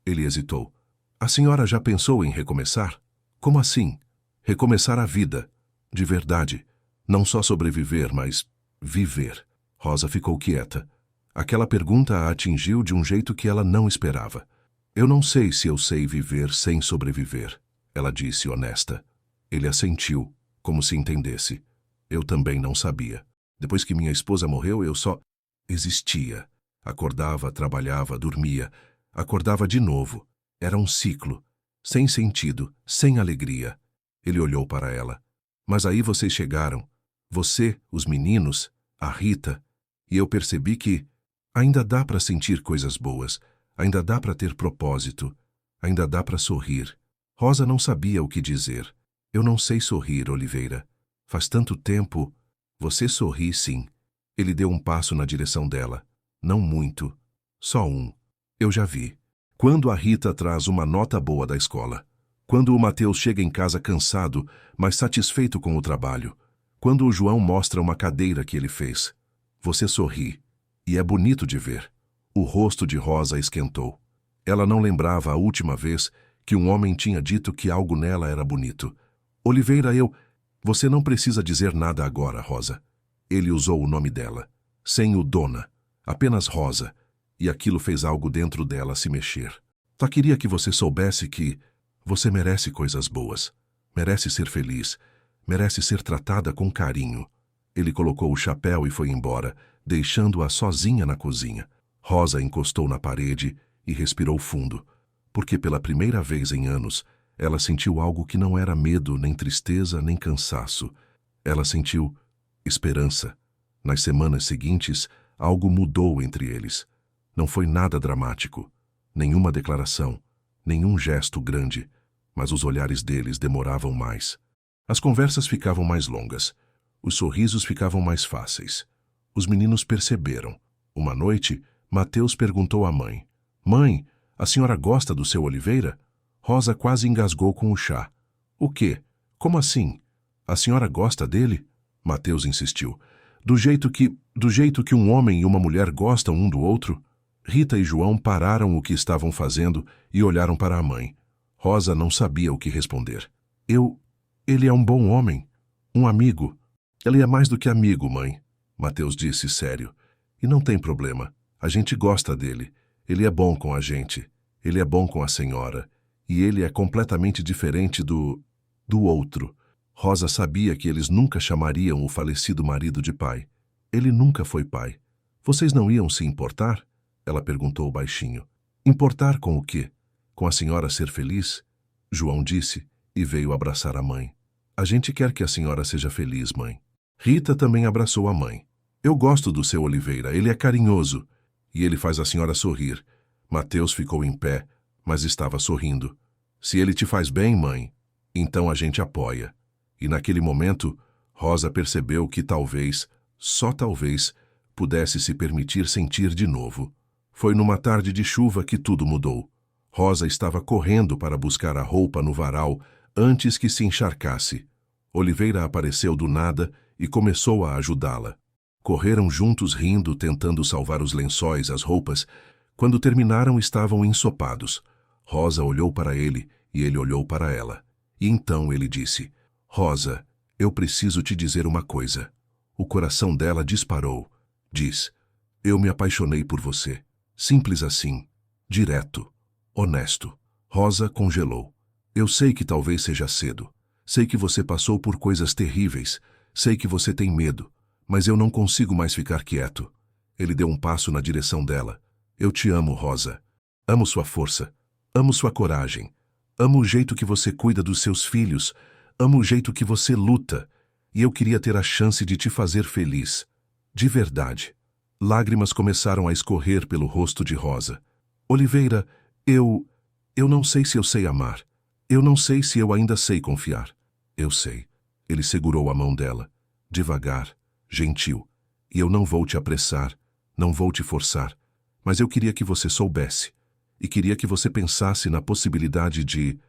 Ele hesitou. A senhora já pensou em recomeçar? Como assim? Recomeçar a vida. De verdade. Não só sobreviver, mas viver. Rosa ficou quieta. Aquela pergunta a atingiu de um jeito que ela não esperava. Eu não sei se eu sei viver sem sobreviver, ela disse, honesta. Ele assentiu, como se entendesse. Eu também não sabia. Depois que minha esposa morreu, eu só existia. Acordava, trabalhava, dormia. Acordava de novo. Era um ciclo. Sem sentido, sem alegria. Ele olhou para ela. Mas aí vocês chegaram. Você, os meninos, a Rita. E eu percebi que ainda dá para sentir coisas boas. Ainda dá para ter propósito. Ainda dá para sorrir. Rosa não sabia o que dizer. Eu não sei sorrir, Oliveira. Faz tanto tempo. Você sorri, sim. Ele deu um passo na direção dela. Não muito. Só um. Eu já vi. Quando a Rita traz uma nota boa da escola. Quando o Mateus chega em casa cansado, mas satisfeito com o trabalho. Quando o João mostra uma cadeira que ele fez. Você sorri. E é bonito de ver. O rosto de Rosa esquentou. Ela não lembrava a última vez que um homem tinha dito que algo nela era bonito. Oliveira, Você não precisa dizer nada agora, Rosa. Ele usou o nome dela. Sem o Dona. Apenas Rosa. E aquilo fez algo dentro dela se mexer. Só queria que você soubesse que você merece coisas boas. Merece ser feliz. Merece ser tratada com carinho. Ele colocou o chapéu e foi embora, deixando-a sozinha na cozinha. Rosa encostou na parede e respirou fundo, porque pela primeira vez em anos, ela sentiu algo que não era medo, nem tristeza, nem cansaço. Ela sentiu esperança. Nas semanas seguintes, algo mudou entre eles. Não foi nada dramático, nenhuma declaração, nenhum gesto grande, mas os olhares deles demoravam mais. As conversas ficavam mais longas. Os sorrisos ficavam mais fáceis. Os meninos perceberam. Uma noite, Mateus perguntou à mãe: Mãe, a senhora gosta do seu Oliveira? Rosa quase engasgou com o chá. O quê? Como assim? A senhora gosta dele? Mateus insistiu. Do jeito que um homem e uma mulher gostam um do outro? Rita e João pararam o que estavam fazendo e olharam para a mãe. Rosa não sabia o que responder. Ele é um bom homem. Um amigo. Ele é mais do que amigo, mãe. Mateus disse sério. E não tem problema. A gente gosta dele. Ele é bom com a gente. Ele é bom com a senhora. E ele é completamente diferente do outro. Rosa sabia que eles nunca chamariam o falecido marido de pai. Ele nunca foi pai. Vocês não iam se importar? Ela perguntou baixinho. Importar com o quê? Com a senhora ser feliz? João disse e veio abraçar a mãe. A gente quer que a senhora seja feliz, mãe. Rita também abraçou a mãe. Eu gosto do seu Oliveira, ele é carinhoso. E ele faz a senhora sorrir. Mateus ficou em pé, mas estava sorrindo. Se ele te faz bem, mãe, então a gente apoia. E naquele momento, Rosa percebeu que talvez, só talvez, pudesse se permitir sentir de novo. Foi numa tarde de chuva que tudo mudou. Rosa estava correndo para buscar a roupa no varal antes que se encharcasse. Oliveira apareceu do nada e começou a ajudá-la. Correram juntos rindo, tentando salvar os lençóis, as roupas. Quando terminaram, estavam ensopados. Rosa olhou para ele e ele olhou para ela. E então ele disse: Rosa, eu preciso te dizer uma coisa. O coração dela disparou. Diz: eu me apaixonei por você. Simples assim. Direto. Honesto. Rosa congelou. Eu sei que talvez seja cedo. Sei que você passou por coisas terríveis. Sei que você tem medo. Mas eu não consigo mais ficar quieto. Ele deu um passo na direção dela. Eu te amo, Rosa. Amo sua força. Amo sua coragem. Amo o jeito que você cuida dos seus filhos. Amo o jeito que você luta. E eu queria ter a chance de te fazer feliz. De verdade. Lágrimas começaram a escorrer pelo rosto de Rosa. Oliveira, eu não sei se eu sei amar. Eu não sei se eu ainda sei confiar. Eu sei. Ele segurou a mão dela. Devagar, gentil. E eu não vou te apressar, não vou te forçar. Mas eu queria que você soubesse. E queria que você pensasse na possibilidade de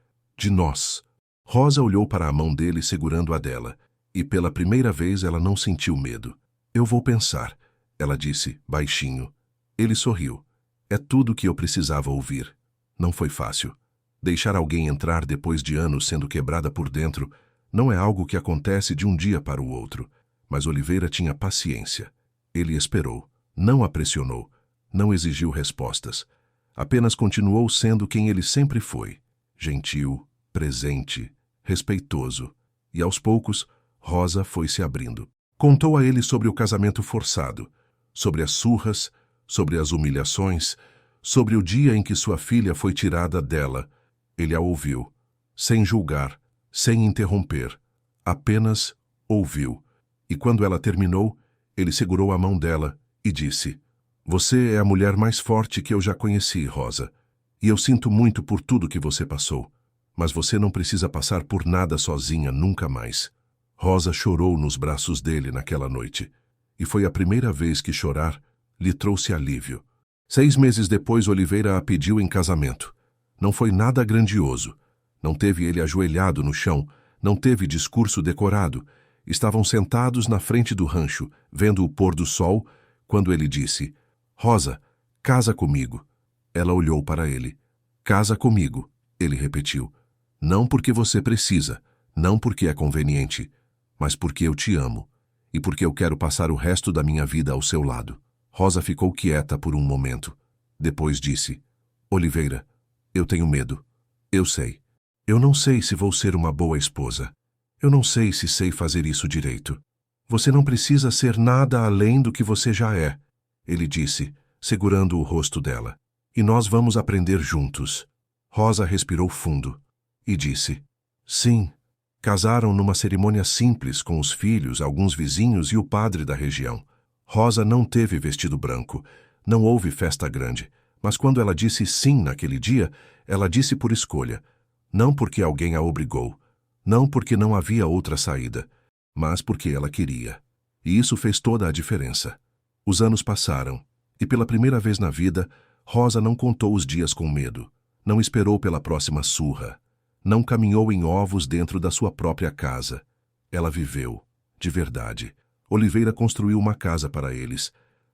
nós. Rosa olhou para a mão dele segurando a dela. E pela primeira vez ela não sentiu medo. Eu vou pensar, ela disse, baixinho. Ele sorriu. É tudo o que eu precisava ouvir. Não foi fácil. Deixar alguém entrar depois de anos sendo quebrada por dentro não é algo que acontece de um dia para o outro. Mas Oliveira tinha paciência. Ele esperou, não a pressionou, não exigiu respostas. Apenas continuou sendo quem ele sempre foi. Gentil, presente, respeitoso. E aos poucos, Rosa foi se abrindo. Contou a ele sobre o casamento forçado, sobre as surras, sobre as humilhações, sobre o dia em que sua filha foi tirada dela. Ele a ouviu, sem julgar, sem interromper. Apenas ouviu. E quando ela terminou, ele segurou a mão dela e disse: Você é a mulher mais forte que eu já conheci, Rosa. E eu sinto muito por tudo que você passou. Mas você não precisa passar por nada sozinha nunca mais. Rosa chorou nos braços dele naquela noite. E foi a primeira vez que chorar lhe trouxe alívio. 6 meses depois, Oliveira a pediu em casamento. Não foi nada grandioso. Não teve ele ajoelhado no chão. Não teve discurso decorado. Estavam sentados na frente do rancho, vendo o pôr do sol, quando ele disse: Rosa, casa comigo. Ela olhou para ele. Casa comigo, ele repetiu. Não porque você precisa, não porque é conveniente, mas porque eu te amo e porque eu quero passar o resto da minha vida ao seu lado. Rosa ficou quieta por um momento. Depois disse: Oliveira, eu tenho medo. Eu sei. Eu não sei se vou ser uma boa esposa. Eu não sei se sei fazer isso direito. Você não precisa ser nada além do que você já é, ele disse, segurando o rosto dela. E nós vamos aprender juntos. Rosa respirou fundo e disse: Sim. Casaram numa cerimônia simples com os filhos, alguns vizinhos e o padre da região. Rosa não teve vestido branco. Não houve festa grande. Mas quando ela disse sim naquele dia, ela disse por escolha. Não porque alguém a obrigou. Não porque não havia outra saída, mas porque ela queria. E isso fez toda a diferença. Os anos passaram, e pela primeira vez na vida, Rosa não contou os dias com medo. Não esperou pela próxima surra. Não caminhou em ovos dentro da sua própria casa. Ela viveu, de verdade. Oliveira construiu uma casa para eles.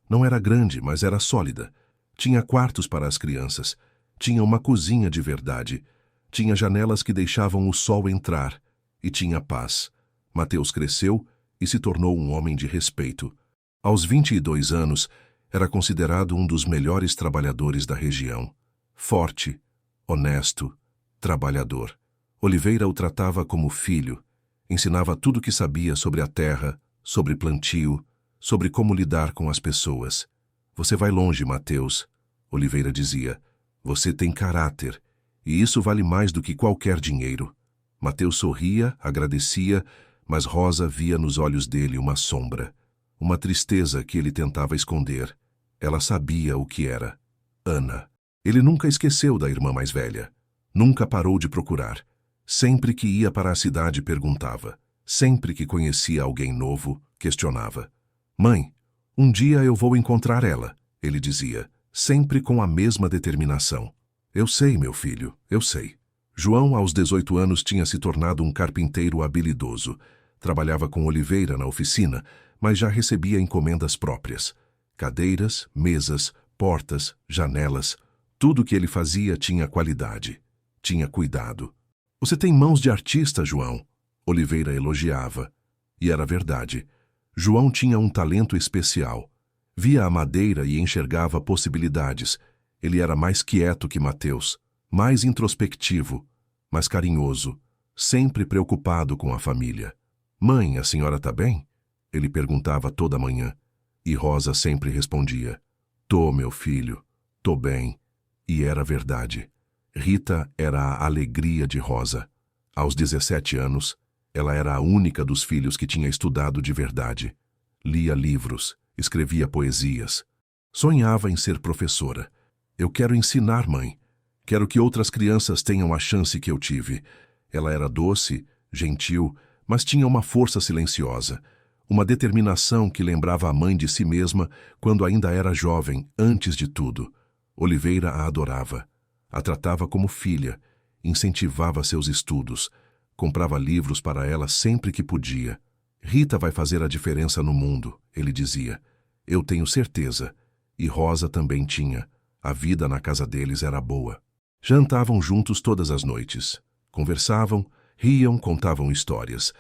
Não era grande, mas era sólida. Tinha quartos para as crianças. Tinha uma cozinha de verdade. Tinha janelas que deixavam o sol entrar. E tinha paz. Mateus cresceu e se tornou um homem de respeito. Aos 22 anos, era considerado um dos melhores trabalhadores da região. Forte, honesto, trabalhador. Oliveira o tratava como filho. Ensinava tudo o que sabia sobre a terra, sobre plantio, sobre como lidar com as pessoas. Você vai longe, Mateus, Oliveira dizia. Você tem caráter, e isso vale mais do que qualquer dinheiro. Mateus sorria, agradecia, mas Rosa via nos olhos dele uma sombra, uma tristeza que ele tentava esconder. Ela sabia o que era. Ana. Ele nunca esqueceu da irmã mais velha. Nunca parou de procurar. Sempre que ia para a cidade, perguntava. Sempre que conhecia alguém novo, questionava. Mãe, um dia eu vou encontrar ela, ele dizia, sempre com a mesma determinação. Eu sei, meu filho, eu sei. João, aos 18 anos, tinha se tornado um carpinteiro habilidoso. Trabalhava com Oliveira na oficina, mas já recebia encomendas próprias. Cadeiras, mesas, portas, janelas, tudo o que ele fazia tinha qualidade, tinha cuidado. Você tem mãos de artista, João, Oliveira elogiava. E era verdade. João tinha um talento especial. Via a madeira e enxergava possibilidades. Ele era mais quieto que Mateus, mais introspectivo, mais carinhoso, sempre preocupado com a família. Mãe, a senhora tá bem? Ele perguntava toda manhã. E Rosa sempre respondia: tô, meu filho, tô bem. E era verdade. Rita era a alegria de Rosa. Aos 17 anos, ela era a única dos filhos que tinha estudado de verdade. Lia livros, escrevia poesias. Sonhava em ser professora. Eu quero ensinar, mãe. Quero que outras crianças tenham a chance que eu tive. Ela era doce, gentil, mas tinha uma força silenciosa. Uma determinação que lembrava a mãe de si mesma quando ainda era jovem, antes de tudo. Oliveira a adorava. A tratava como filha, incentivava seus estudos, comprava livros para ela sempre que podia. Rita vai fazer a diferença no mundo, ele dizia. Eu tenho certeza. E Rosa também tinha. A vida na casa deles era boa. Jantavam juntos todas as noites. Conversavam, riam, contavam histórias.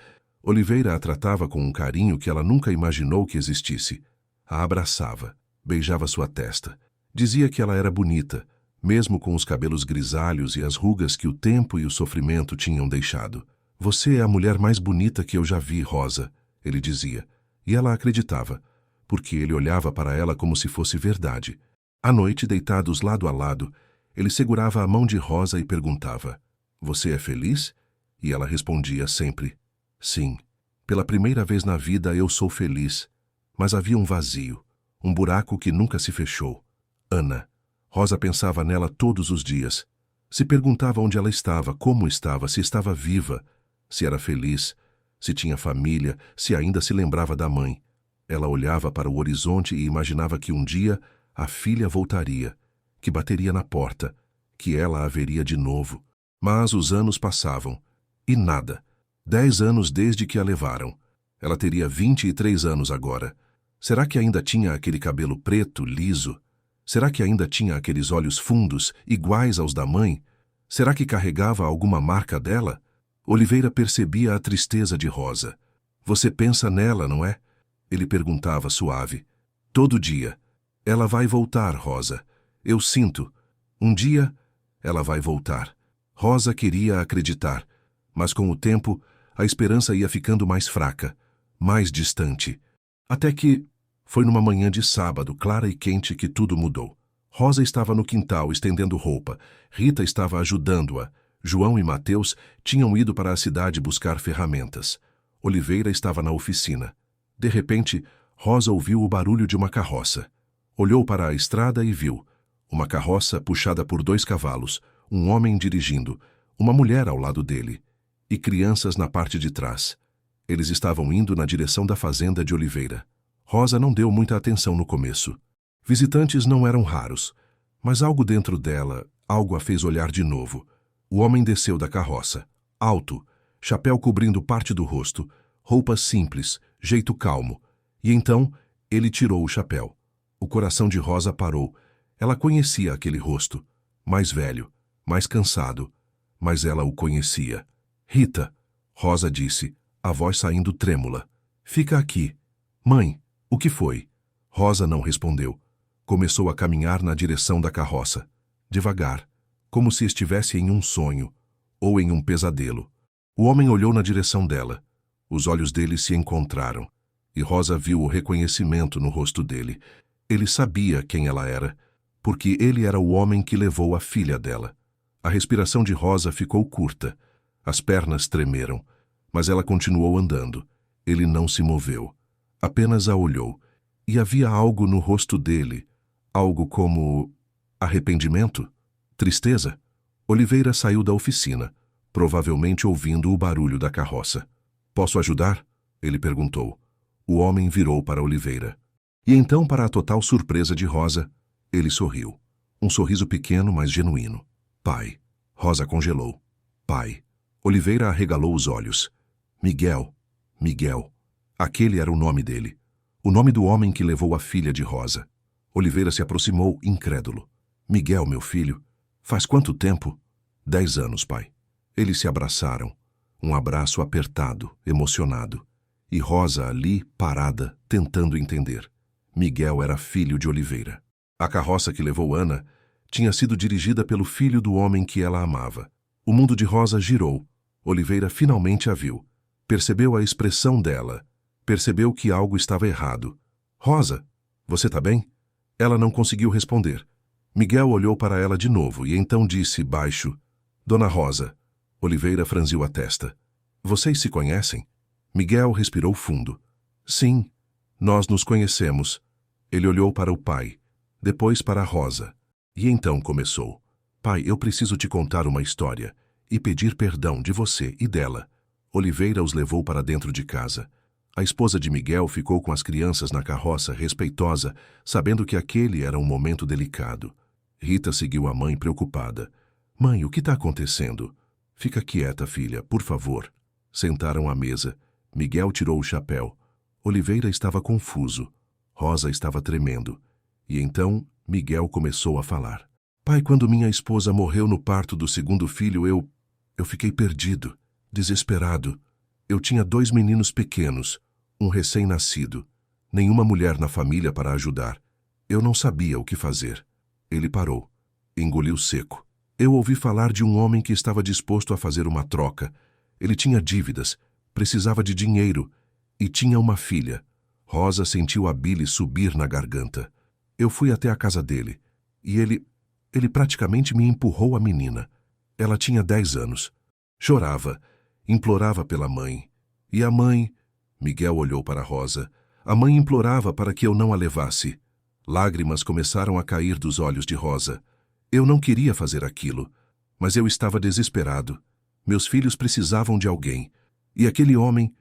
Oliveira a tratava com um carinho que ela nunca imaginou que existisse. A abraçava, beijava sua testa. Dizia que ela era bonita, mesmo com os cabelos grisalhos e as rugas que o tempo e o sofrimento tinham deixado. Você é a mulher mais bonita que eu já vi, Rosa, ele dizia. E ela acreditava, porque ele olhava para ela como se fosse verdade. À noite, deitados lado a lado, ele segurava a mão de Rosa e perguntava: você é feliz? E ela respondia sempre: sim. Pela primeira vez na vida eu sou feliz. Mas havia um vazio, um buraco que nunca se fechou. Ana. Rosa pensava nela todos os dias. Se perguntava onde ela estava, como estava, se estava viva, se era feliz, se tinha família, se ainda se lembrava da mãe. Ela olhava para o horizonte e imaginava que um dia a filha voltaria, que bateria na porta, que ela a veria de novo. Mas os anos passavam, e nada. 10 anos desde que a levaram. Ela teria 23 anos agora. Será que ainda tinha aquele cabelo preto, liso? Será que ainda tinha aqueles olhos fundos, iguais aos da mãe? Será que carregava alguma marca dela? Oliveira percebia a tristeza de Rosa. Você pensa nela, não é? Ele perguntava suave. Todo dia. Ela vai voltar, Rosa. Eu sinto. Um dia, ela vai voltar. Rosa queria acreditar, mas com o tempo, a esperança ia ficando mais fraca, mais distante. Até que foi numa manhã de sábado, clara e quente, que tudo mudou. Rosa estava no quintal estendendo roupa. Rita estava ajudando-a. João e Mateus tinham ido para a cidade buscar ferramentas. Oliveira estava na oficina. De repente, Rosa ouviu o barulho de uma carroça. Olhou para a estrada e viu uma carroça puxada por 2 cavalos, um homem dirigindo, uma mulher ao lado dele, e crianças na parte de trás. Eles estavam indo na direção da fazenda de Oliveira. Rosa não deu muita atenção no começo. Visitantes não eram raros, mas algo dentro dela, algo a fez olhar de novo. O homem desceu da carroça, alto, chapéu cobrindo parte do rosto, roupa simples, jeito calmo. E então ele tirou o chapéu. O coração de Rosa parou. Ela conhecia aquele rosto, mais velho, mais cansado, mas ela o conhecia. Rita, Rosa disse, a voz saindo trêmula. Fica aqui. Mãe, o que foi? Rosa não respondeu. Começou a caminhar na direção da carroça, devagar, como se estivesse em um sonho, ou em um pesadelo. O homem olhou na direção dela. Os olhos dele se encontraram, e Rosa viu o reconhecimento no rosto dele. Ele sabia quem ela era, porque ele era o homem que levou a filha dela. A respiração de Rosa ficou curta. As pernas tremeram, mas ela continuou andando. Ele não se moveu. Apenas a olhou, e havia algo no rosto dele, algo como arrependimento, tristeza. Oliveira saiu da oficina, provavelmente ouvindo o barulho da carroça. Posso ajudar? Ele perguntou. O homem virou para Oliveira. E então, para a total surpresa de Rosa, ele sorriu. Um sorriso pequeno, mas genuíno. Pai. Rosa congelou. Pai. Oliveira arregalou os olhos. Miguel. Miguel. Aquele era o nome dele. O nome do homem que levou a filha de Rosa. Oliveira se aproximou, incrédulo. Miguel, meu filho, faz quanto tempo? 10 anos, pai. Eles se abraçaram. Um abraço apertado, emocionado. E Rosa ali, parada, tentando entender. Miguel era filho de Oliveira. A carroça que levou Ana tinha sido dirigida pelo filho do homem que ela amava. O mundo de Rosa girou. Oliveira finalmente a viu. Percebeu a expressão dela. Percebeu que algo estava errado. Rosa, você tá bem? Ela não conseguiu responder. Miguel olhou para ela de novo e então disse baixo: Dona Rosa. Oliveira franziu a testa. Vocês se conhecem? Miguel respirou fundo. Sim, nós nos conhecemos. Ele olhou para o pai, depois para Rosa. E então começou. Pai, eu preciso te contar uma história e pedir perdão de você e dela. Oliveira os levou para dentro de casa. A esposa de Miguel ficou com as crianças na carroça, respeitosa, sabendo que aquele era um momento delicado. Rita seguiu a mãe preocupada. Mãe, o que está acontecendo? Fica quieta, filha, por favor. Sentaram à mesa. Miguel tirou o chapéu. Oliveira estava confuso. Rosa estava tremendo. E então Miguel começou a falar. Pai, quando minha esposa morreu no parto do segundo filho, eu fiquei perdido, desesperado. Eu tinha 2 meninos pequenos, um recém-nascido. Nenhuma mulher na família para ajudar. Eu não sabia o que fazer. Ele parou. Engoliu seco. Eu ouvi falar de um homem que estava disposto a fazer uma troca. Ele tinha dívidas, precisava de dinheiro e tinha uma filha. Rosa sentiu a bile subir na garganta. Eu fui até a casa dele e ele praticamente me empurrou a menina. Ela tinha 10 anos. Chorava, implorava pela mãe. E a mãe... Miguel olhou para Rosa. A mãe implorava para que eu não a levasse. Lágrimas começaram a cair dos olhos de Rosa. Eu não queria fazer aquilo, mas eu estava desesperado. Meus filhos precisavam de alguém. E aquele homem,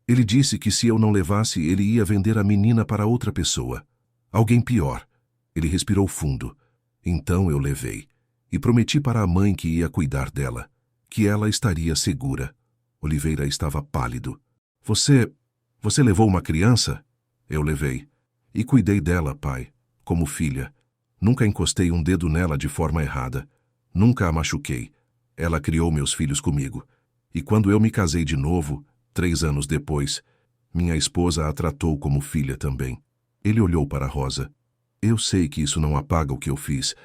ele disse que se eu não levasse, ele ia vender a menina para outra pessoa. Alguém pior. Ele respirou fundo. Então eu levei. E prometi para a mãe que ia cuidar dela, que ela estaria segura. Oliveira estava pálido. Você levou uma criança? Eu levei. E cuidei dela, pai, como filha. Nunca encostei um dedo nela de forma errada. Nunca a machuquei. Ela criou meus filhos comigo. E quando eu me casei de novo, 3 anos depois, minha esposa a tratou como filha também. Ele olhou para Rosa. Eu sei que isso não apaga o que eu fiz.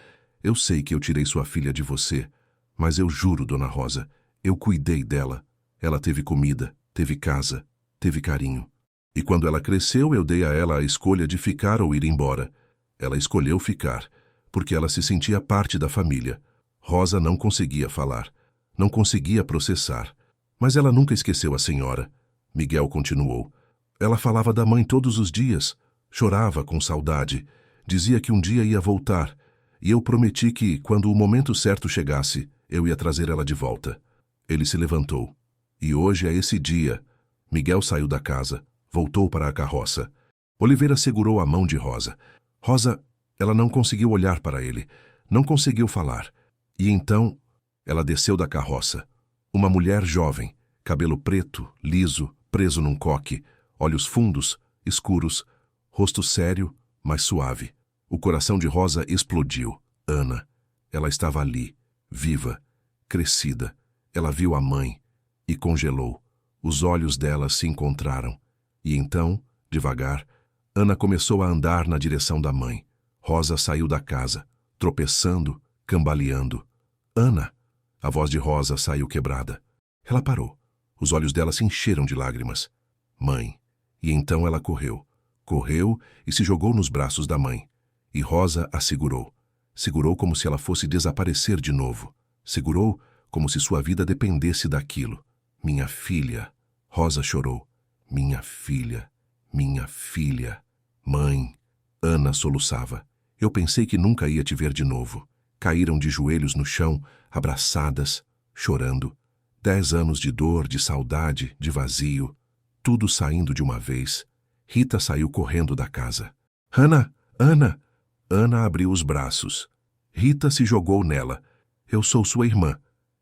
Eu sei que eu tirei sua filha de você. Mas eu juro, Dona Rosa, eu cuidei dela. Ela teve comida, teve casa, teve carinho. E quando ela cresceu, eu dei a ela a escolha de ficar ou ir embora. Ela escolheu ficar, porque ela se sentia parte da família. Rosa não conseguia falar, não conseguia processar. Mas ela nunca esqueceu a senhora. Miguel continuou. Ela falava da mãe todos os dias, chorava com saudade, dizia que um dia ia voltar, e eu prometi que, quando o momento certo chegasse, eu ia trazer ela de volta. Ele se levantou. E hoje é esse dia. Miguel saiu da casa, voltou para a carroça. Oliveira segurou a mão de Rosa. Rosa, ela não conseguiu olhar para ele, não conseguiu falar. E então, ela desceu da carroça. Uma mulher jovem, cabelo preto, liso, preso num coque, olhos fundos, escuros, rosto sério, mas suave. O coração de Rosa explodiu. Ana. Ela estava ali, viva, crescida. Ela viu a mãe e congelou. Os olhos dela se encontraram. E então, devagar, Ana começou a andar na direção da mãe. Rosa saiu da casa, tropeçando, cambaleando. Ana! A voz de Rosa saiu quebrada. Ela parou. Os olhos dela se encheram de lágrimas. Mãe. E então ela correu. Correu e se jogou nos braços da mãe. E Rosa a segurou. Segurou como se ela fosse desaparecer de novo. Segurou como se sua vida dependesse daquilo. Minha filha. Rosa chorou. Minha filha. Minha filha. Mãe. Ana soluçava. Eu pensei que nunca ia te ver de novo. Caíram de joelhos no chão, abraçadas, chorando. 10 anos de dor, de saudade, de vazio. Tudo saindo de uma vez. Rita saiu correndo da casa. Ana! Ana! Ana abriu os braços. Rita se jogou nela. Eu sou sua irmã.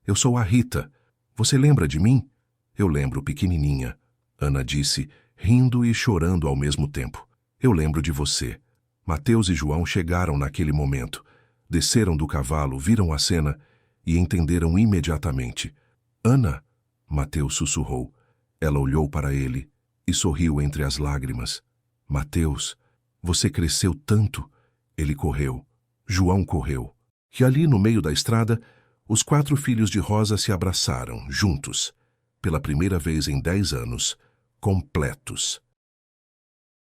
Eu sou a Rita. Você lembra de mim? Eu lembro, pequenininha. Ana disse, rindo e chorando ao mesmo tempo. Eu lembro de você. Mateus e João chegaram naquele momento. Desceram do cavalo, viram a cena e entenderam imediatamente. Ana, Mateus sussurrou. Ela olhou para ele e sorriu entre as lágrimas. Mateus, você cresceu tanto. Ele correu. João correu. E ali no meio da estrada, os 4 filhos de Rosa se abraçaram, juntos. Pela primeira vez em 10 anos, completos.